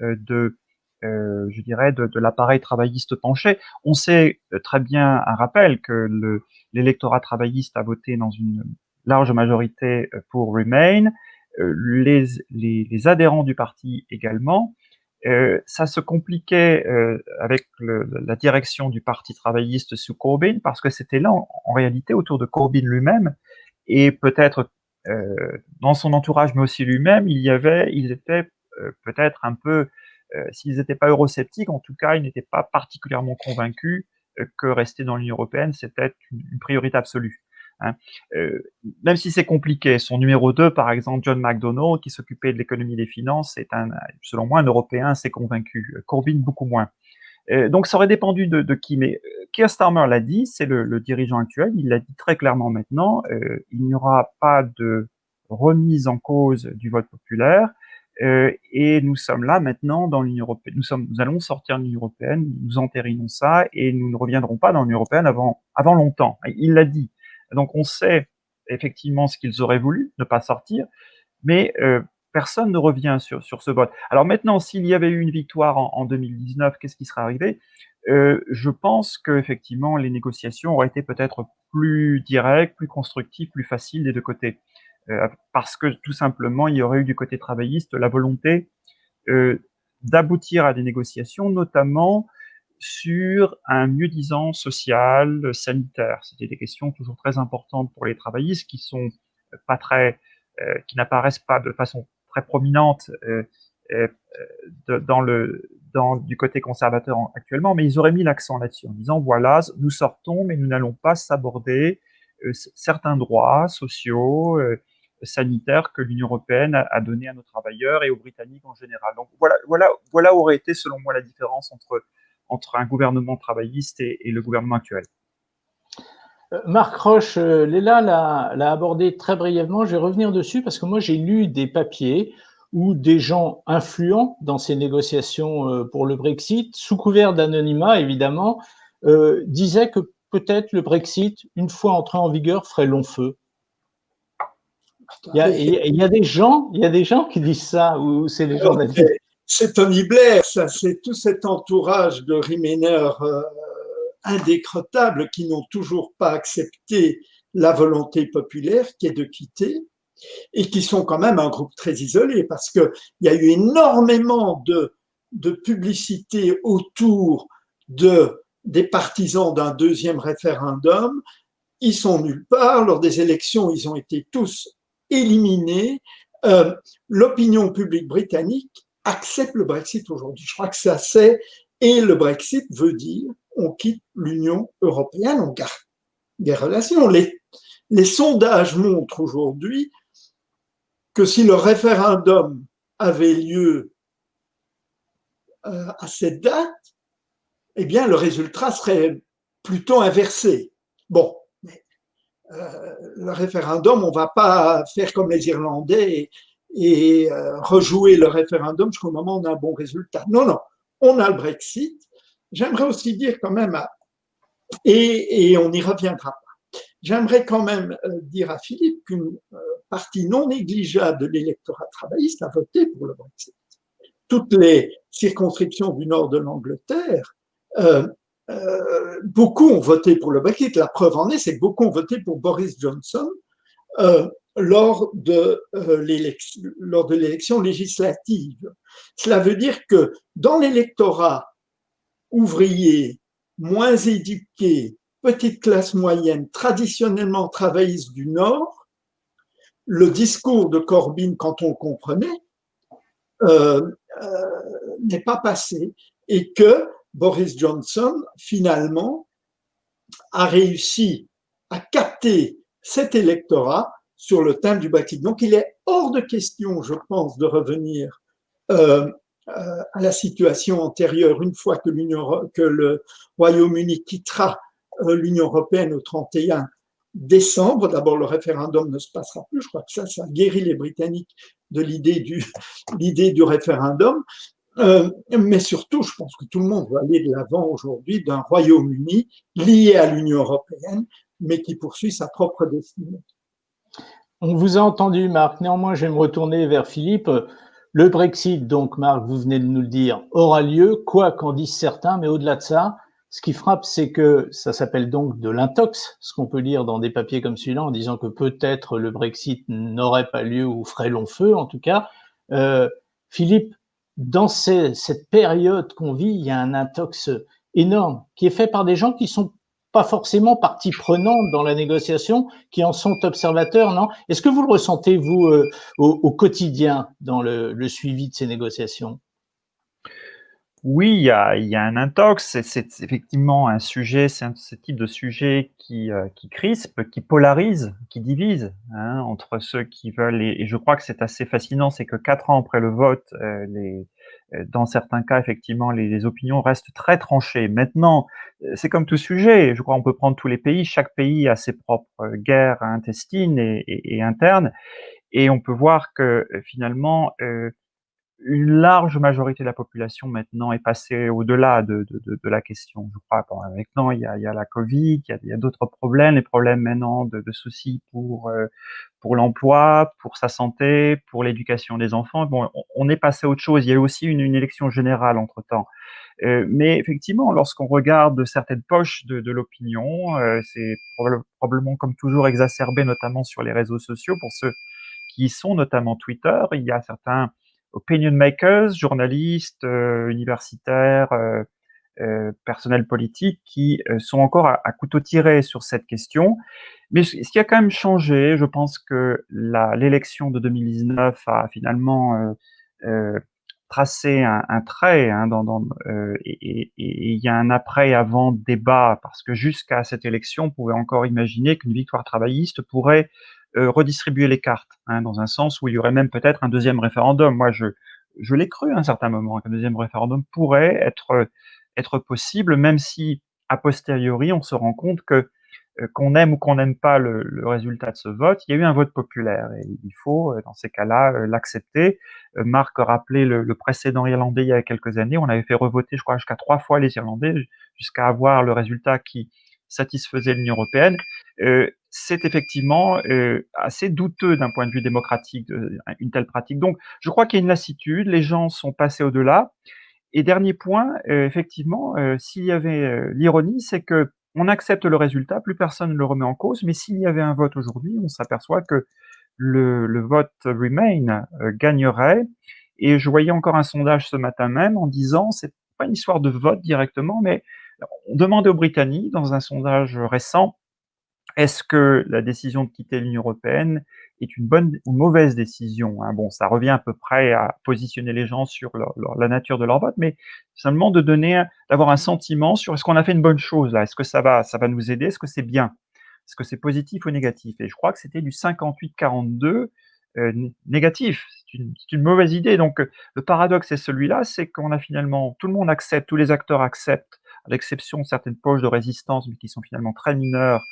je dirais, de l'appareil travailliste penchait. On sait très bien, un rappel, que l'électorat travailliste a voté dans une large majorité pour Remain, les adhérents du parti également. Ça se compliquait avec la direction du parti travailliste sous Corbyn, parce que c'était là, en réalité, autour de Corbyn lui-même, et peut-être dans son entourage, mais aussi lui-même, ils étaient peut-être un peu, s'ils n'étaient pas eurosceptiques, en tout cas, ils n'étaient pas particulièrement convaincus que rester dans l'Union européenne, c'était une priorité absolue. Hein. Même si c'est compliqué, son numéro 2, par exemple, John McDonnell, qui s'occupait de l'économie et des finances, c'est selon moi un Européen assez convaincu. Corbyn, beaucoup moins. Donc ça aurait dépendu de qui, mais Keir Starmer l'a dit, c'est le dirigeant actuel, il l'a dit très clairement maintenant, il n'y aura pas de remise en cause du vote populaire, et nous sommes là maintenant dans l'Union européenne, nous allons sortir de l'Union européenne, nous entérinons ça, et nous ne reviendrons pas dans l'Union européenne avant longtemps. Il l'a dit. Donc on sait effectivement ce qu'ils auraient voulu, ne pas sortir, mais personne ne revient sur ce vote. Alors maintenant, s'il y avait eu une victoire en 2019, qu'est-ce qui serait arrivé? Je pense qu'effectivement, les négociations auraient été peut-être plus directes, plus constructives, plus faciles des deux côtés. Parce que tout simplement, il y aurait eu du côté travailliste la volonté d'aboutir à des négociations, notamment sur un mieux-disant social, sanitaire. C'était des questions toujours très importantes pour les travaillistes qui sont pas très, qui n'apparaissent pas de façon très prominente du côté conservateur actuellement, mais ils auraient mis l'accent là-dessus en disant voilà, nous sortons, mais nous n'allons pas s'aborder certains droits sociaux, sanitaires que l'Union européenne a donnés à nos travailleurs et aux Britanniques en général. Donc voilà aurait été selon moi la différence entre un gouvernement travailliste et le gouvernement actuel. Marc Roche, Léla l'a abordé très brièvement. Je vais revenir dessus parce que moi, j'ai lu des papiers où des gens influents dans ces négociations pour le Brexit, sous couvert d'anonymat évidemment, disaient que peut-être le Brexit, une fois entré en vigueur, ferait long feu. Il y a des gens qui disent ça, ou c'est les journalistes. C'est Tony Blair, ça, c'est tout cet entourage de Remainers indécrottables qui n'ont toujours pas accepté la volonté populaire qui est de quitter et qui sont quand même un groupe très isolé parce qu'il y a eu énormément de publicité autour des partisans d'un deuxième référendum. Ils sont nulle part. Lors des élections, ils ont été tous éliminés. L'opinion publique britannique accepte le Brexit aujourd'hui. Je crois que c'est assez Et le Brexit veut dire on quitte l'Union européenne, on garde des relations. Les sondages montrent aujourd'hui que si le référendum avait lieu à cette date, eh bien, le résultat serait plutôt inversé. Bon, le référendum, on ne va pas faire comme les Irlandais et rejouer le référendum jusqu'au moment où on a un bon résultat. Non, non, on a le Brexit. J'aimerais aussi dire quand même, et on y reviendra pas, j'aimerais quand même dire à Philippe qu'une partie non négligeable de l'électorat travailliste a voté pour le Brexit. Toutes les circonscriptions du nord de l'Angleterre, beaucoup ont voté pour le Brexit. La preuve en est, c'est que beaucoup ont voté pour Boris Johnson lors de l'élection législative. Cela veut dire que dans l'électorat ouvrier, moins éduqué, petite classe moyenne, traditionnellement travailliste du Nord, le discours de Corbyn, quand on le comprenait, n'est pas passé et que Boris Johnson, finalement, a réussi à capter cet électorat sur le thème du Brexit. Donc, il est hors de question, je pense, de revenir à la situation antérieure une fois que le Royaume-Uni quittera l'Union européenne au 31 décembre. D'abord, le référendum ne se passera plus. Je crois que ça guérit les Britanniques de l'idée du référendum. Mais surtout, je pense que tout le monde va aller de l'avant aujourd'hui d'un Royaume-Uni lié à l'Union européenne, mais qui poursuit sa propre destinée. On vous a entendu, Marc. Néanmoins, je vais me retourner vers Philippe. Le Brexit, donc, Marc, vous venez de nous le dire, aura lieu, quoi qu'en disent certains, mais au-delà de ça, ce qui frappe, c'est que ça s'appelle donc de l'intox, ce qu'on peut lire dans des papiers comme celui-là, en disant que peut-être le Brexit n'aurait pas lieu ou ferait long feu, en tout cas. Philippe, dans cette période qu'on vit, il y a un intox énorme qui est fait par des gens qui sont pas forcément partie prenante dans la négociation, qui en sont observateurs, non? Est-ce que vous le ressentez, vous, au quotidien, dans le suivi de ces négociations? Oui, il y a un intox, c'est effectivement un sujet, ce type de sujet qui crispe, qui polarise, qui divise, hein, entre ceux qui veulent, et je crois que c'est assez fascinant, c'est que 4 ans après le vote, dans certains cas, effectivement, les opinions restent très tranchées. Maintenant, c'est comme tout sujet, je crois qu'on peut prendre tous les pays, chaque pays a ses propres guerres intestines et internes, et on peut voir que finalement, une large majorité de la population maintenant est passée au-delà de la question, je crois. Bon, maintenant, il y a la Covid, il y a d'autres problèmes, les problèmes maintenant de soucis pour l'emploi, pour sa santé, pour l'éducation des enfants. Bon, on est passé à autre chose. Il y a eu aussi une élection générale entre-temps. Mais effectivement, lorsqu'on regarde certaines poches de l'opinion, c'est probablement comme toujours exacerbé, notamment sur les réseaux sociaux, pour ceux qui y sont, notamment Twitter. Il y a certains opinion makers, journalistes, universitaires, personnels politiques qui sont encore à couteau tiré sur cette question. Mais ce qui a quand même changé, je pense que l'élection de 2019 a finalement tracé un trait, hein, et il y a un après-avant débat, parce que jusqu'à cette élection, on pouvait encore imaginer qu'une victoire travailliste pourrait redistribuer les cartes, hein, dans un sens où il y aurait même peut-être un deuxième référendum. Moi, je l'ai cru à un certain moment, qu'un deuxième référendum pourrait être possible, même si, a posteriori, on se rend compte que qu'on aime ou qu'on n'aime pas le résultat de ce vote, il y a eu un vote populaire et il faut, dans ces cas-là, l'accepter. Marc rappelait le précédent irlandais il y a quelques années. On avait fait revoter, je crois, jusqu'à 3 fois les Irlandais, jusqu'à avoir le résultat qui satisfaisait l'Union européenne. C'est effectivement assez douteux d'un point de vue démocratique, une telle pratique. Donc, je crois qu'il y a une lassitude, les gens sont passés au-delà. Et dernier point, effectivement, s'il y avait l'ironie, c'est que on accepte le résultat, plus personne ne le remet en cause, mais s'il y avait un vote aujourd'hui, on s'aperçoit que le vote Remain gagnerait. Et je voyais encore un sondage ce matin même en disant, c'est pas une histoire de vote directement, mais on demandait aux Britanniques, dans un sondage récent, est-ce que la décision de quitter l'Union européenne est une bonne ou mauvaise décision, hein? Bon, ça revient à peu près à positionner les gens sur la nature de leur vote, mais simplement d'avoir un sentiment sur est-ce qu'on a fait une bonne chose là? Est-ce que ça va nous aider? Est-ce que c'est bien? Est-ce que c'est positif ou négatif? Et je crois que c'était du 58-42 négatif. C'est une mauvaise idée. Donc, le paradoxe c'est celui-là, c'est qu'on a finalement, tout le monde accepte, tous les acteurs acceptent, à l'exception de certaines poches de résistance, mais qui sont finalement très mineures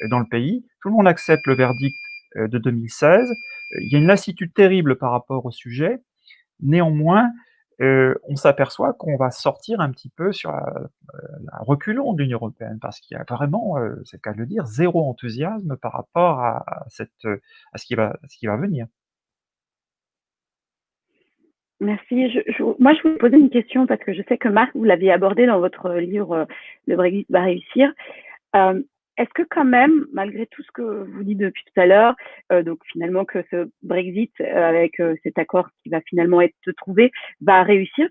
dans le pays. Tout le monde accepte le verdict de 2016. Il y a une lassitude terrible par rapport au sujet. Néanmoins, on s'aperçoit qu'on va sortir un petit peu sur la reculons de l'Union européenne, parce qu'il y a vraiment, c'est le cas de le dire, zéro enthousiasme par rapport à ce qui va venir. Merci. Moi, je voulais poser une question parce que je sais que Marc, vous l'aviez abordé dans votre livre Le Brexit va réussir. Est-ce que quand même, malgré tout ce que vous dites depuis tout à l'heure, donc finalement que ce Brexit avec cet accord qui va finalement être trouvé va réussir,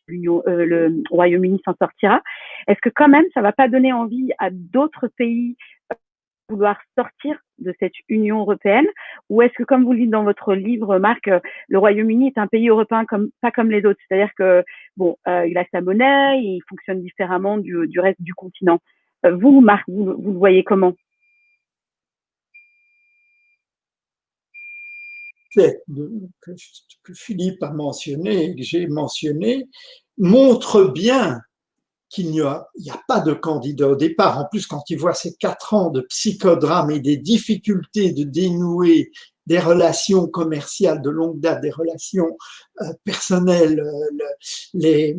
le Royaume-Uni s'en sortira. Est-ce que quand même, ça va pas donner envie à d'autres pays de vouloir sortir de cette Union européenne, ou est-ce que, comme vous le dites dans votre livre, Marc, le Royaume-Uni est un pays européen pas comme les autres, c'est-à-dire que bon, il a sa monnaie, il fonctionne différemment du reste du continent. Vous, Marc, vous le voyez comment? Que Philippe a mentionné et que j'ai mentionné montre bien qu'il n'y a pas de candidat au départ. En plus, quand il voit ces 4 ans de psychodrame et des difficultés de dénouer des relations commerciales de longue date, des relations personnelles, les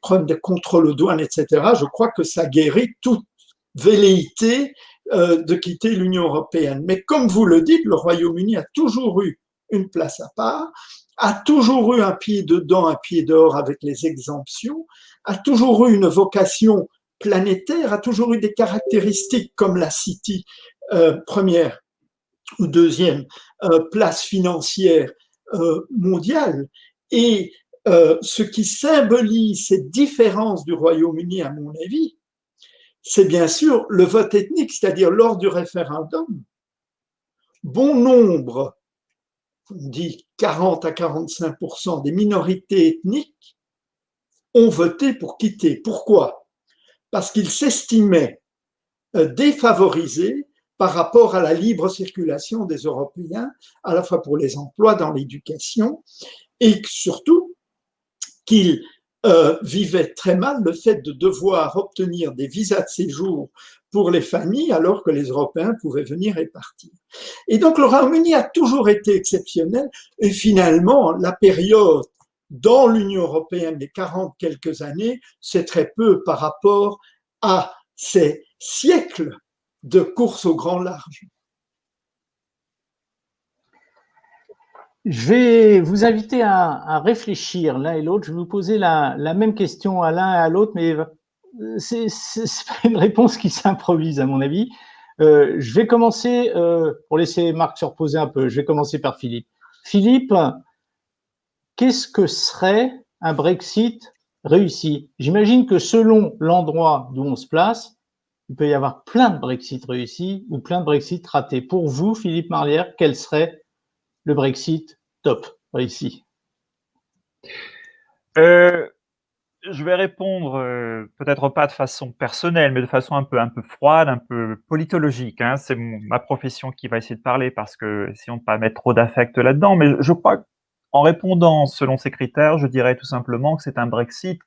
problèmes de contrôle aux douanes, etc., je crois que ça guérit toute velléité de quitter l'Union européenne. Mais comme vous le dites, le Royaume-Uni a toujours eu une place à part, a toujours eu un pied dedans, un pied dehors avec les exemptions, a toujours eu une vocation planétaire, a toujours eu des caractéristiques comme la City, première ou deuxième place financière mondiale. Et ce qui symbolise cette différence du Royaume-Uni, à mon avis, c'est bien sûr le vote ethnique, c'est-à-dire lors du référendum, bon nombre, on dit 40 à 45% des minorités ethniques ont voté pour quitter. Pourquoi? Parce qu'ils s'estimaient défavorisés par rapport à la libre circulation des Européens, à la fois pour les emplois, dans l'éducation, et surtout qu'ils vivaient très mal le fait de devoir obtenir des visas de séjour pour les familles alors que les Européens pouvaient venir et partir. Et donc le Royaume-Uni a toujours été exceptionnel et finalement la période dans l'Union européenne des 40 quelques années, c'est très peu par rapport à ces siècles de course au grand large. Je vais vous inviter à réfléchir l'un et l'autre. Je vais vous poser la même question à l'un et à l'autre, mais c'est pas une réponse qui s'improvise à mon avis. Je vais commencer, pour laisser Marc se reposer un peu, je vais commencer par Philippe. Philippe, qu'est-ce que serait un Brexit réussi? J'imagine que selon l'endroit d'où on se place, il peut y avoir plein de Brexit réussis ou plein de Brexit ratés. Pour vous, Philippe Marlière, quel serait le Brexit top réussi? Je vais répondre peut-être pas de façon personnelle, mais de façon un peu froide, un peu politologique, hein. C'est ma profession qui va essayer de parler parce que essayons de pas mettre trop d'affect là-dedans. Mais je crois qu'en répondant selon ces critères, je dirais tout simplement que c'est un Brexit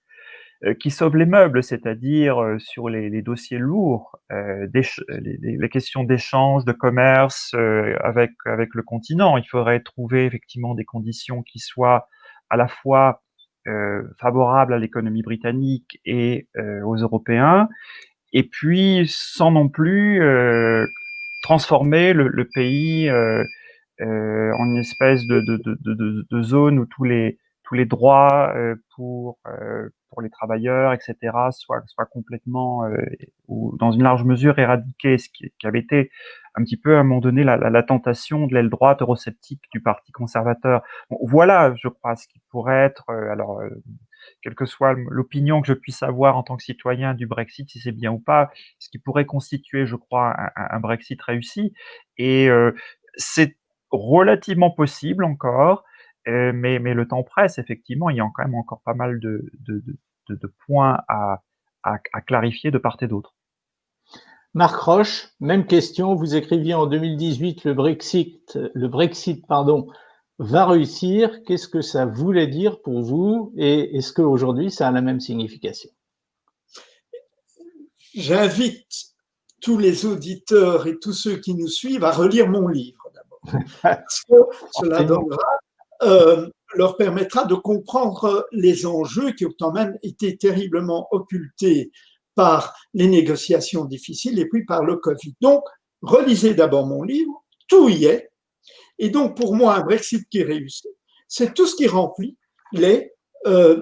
qui sauve les meubles, c'est-à-dire sur les dossiers lourds, les questions d'échange, de commerce avec le continent. Il faudrait trouver effectivement des conditions qui soient à la fois favorables à l'économie britannique et aux Européens, et puis sans non plus transformer le pays en une espèce de zone où tous les droits pour les travailleurs, etc., soient complètement ou dans une large mesure éradiqués, ce qui avait été un petit peu à un moment donné la tentation de l'aile droite eurosceptique du Parti conservateur. Bon, voilà, je crois, ce qui pourrait être quelle que soit l'opinion que je puisse avoir en tant que citoyen du Brexit, si c'est bien ou pas, ce qui pourrait constituer, je crois, un Brexit réussi. Et c'est relativement possible encore, mais le temps presse, effectivement. Il y a quand même encore pas mal de points à clarifier de part et d'autre. Marc Roche, même question. Vous écriviez en 2018 le Brexit, pardon, va réussir. Qu'est-ce que ça voulait dire pour vous et est-ce qu'aujourd'hui ça a la même signification? J'invite tous les auditeurs et tous ceux qui nous suivent à relire mon livre d'abord. Parce que cela leur permettra de comprendre les enjeux qui ont quand même été terriblement occultés par les négociations difficiles et puis par le Covid. Donc, relisez d'abord mon livre, tout y est. Et donc, pour moi, un Brexit qui réussit, c'est tout ce qui remplit les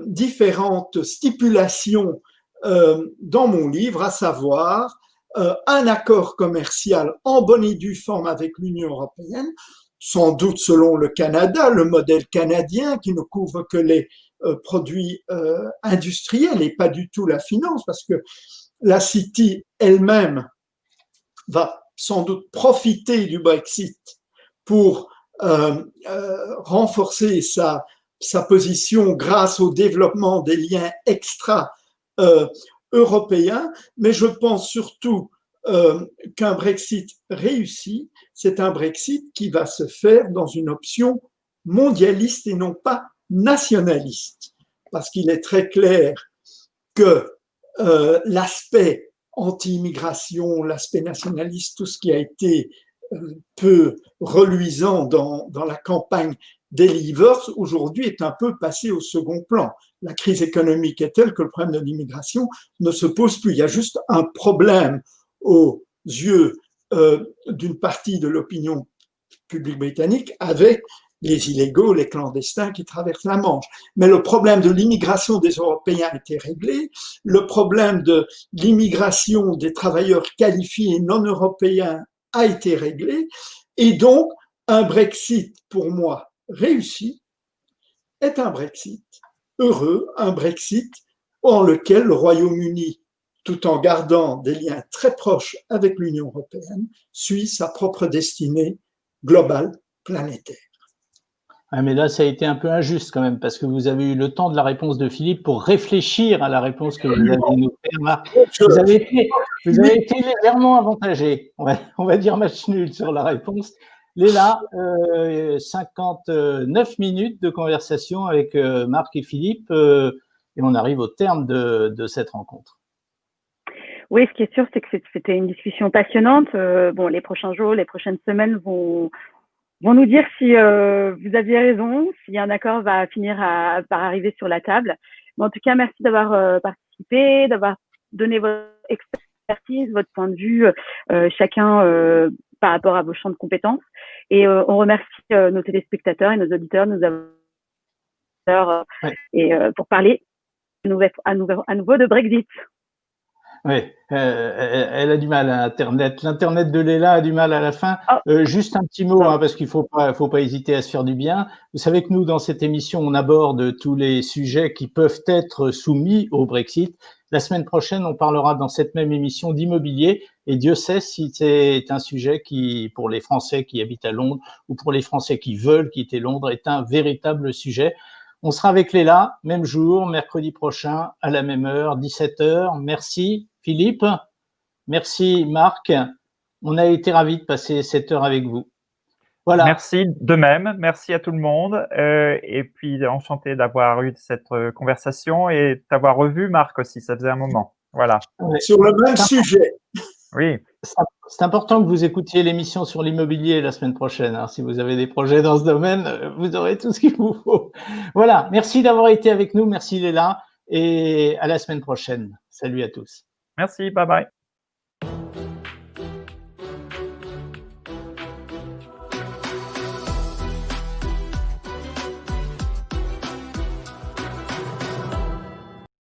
différentes stipulations dans mon livre, à savoir un accord commercial en bonne et due forme avec l'Union européenne, sans doute selon le Canada, le modèle canadien qui ne couvre que les produits industriels et pas du tout la finance, parce que la City elle-même va sans doute profiter du Brexit pour renforcer sa position grâce au développement des liens extra-européens, mais je pense surtout qu'un Brexit réussi, c'est un Brexit qui va se faire dans une option mondialiste et non pas nationaliste, parce qu'il est très clair que l'aspect anti-immigration, l'aspect nationaliste, tout ce qui a été peu reluisant dans la campagne des Leavers, aujourd'hui est un peu passé au second plan. La crise économique est telle que le problème de l'immigration ne se pose plus. Il y a juste un problème aux yeux d'une partie de l'opinion publique britannique avec les illégaux, les clandestins qui traversent la Manche. Mais le problème de l'immigration des Européens a été réglé, le problème de l'immigration des travailleurs qualifiés non européens a été réglé, et donc un Brexit, pour moi, réussi, est un Brexit heureux, un Brexit en lequel le Royaume-Uni, tout en gardant des liens très proches avec l'Union européenne, suit sa propre destinée globale, planétaire. Ah, mais là, ça a été un peu injuste quand même, parce que vous avez eu le temps de la réponse de Philippe pour réfléchir à la réponse que vous allez nous faire, Marc. Vous avez été légèrement avantagé. On va dire match nul sur la réponse. Léla, 59 minutes de conversation avec Marc et Philippe, et on arrive au terme de cette rencontre. Oui, ce qui est sûr, c'est que c'était une discussion passionnante. Bon, les prochains jours, les prochaines semaines vont nous dire si vous aviez raison, si un accord va finir par arriver sur la table. Mais en tout cas, merci d'avoir participé, d'avoir donné votre expertise, votre point de vue, chacun par rapport à vos champs de compétences. Et on remercie nos téléspectateurs et nos auditeurs, nos auditeurs, et pour parler à nouveau de Brexit. Oui, elle a du mal à Internet. L'Internet de Léla a du mal à la fin. Juste un petit mot, parce qu'il faut pas hésiter à se faire du bien. Vous savez que nous, dans cette émission, on aborde tous les sujets qui peuvent être soumis au Brexit. La semaine prochaine, on parlera dans cette même émission d'immobilier. Et Dieu sait si c'est un sujet qui, pour les Français qui habitent à Londres ou pour les Français qui veulent quitter Londres, est un véritable sujet. On sera avec Léla, même jour, mercredi prochain, à la même heure, 17h. Merci Philippe, merci Marc. On a été ravis de passer cette heure avec vous. Voilà. Merci de même, merci à tout le monde. Et puis enchanté d'avoir eu cette conversation et d'avoir revu Marc aussi, ça faisait un moment. Voilà. Sur le même sujet. Oui. C'est important que vous écoutiez l'émission sur l'immobilier la semaine prochaine. Si vous avez des projets dans ce domaine, vous aurez tout ce qu'il vous faut. Voilà, merci d'avoir été avec nous, merci Léla, et à la semaine prochaine. Salut à tous. Merci, bye bye.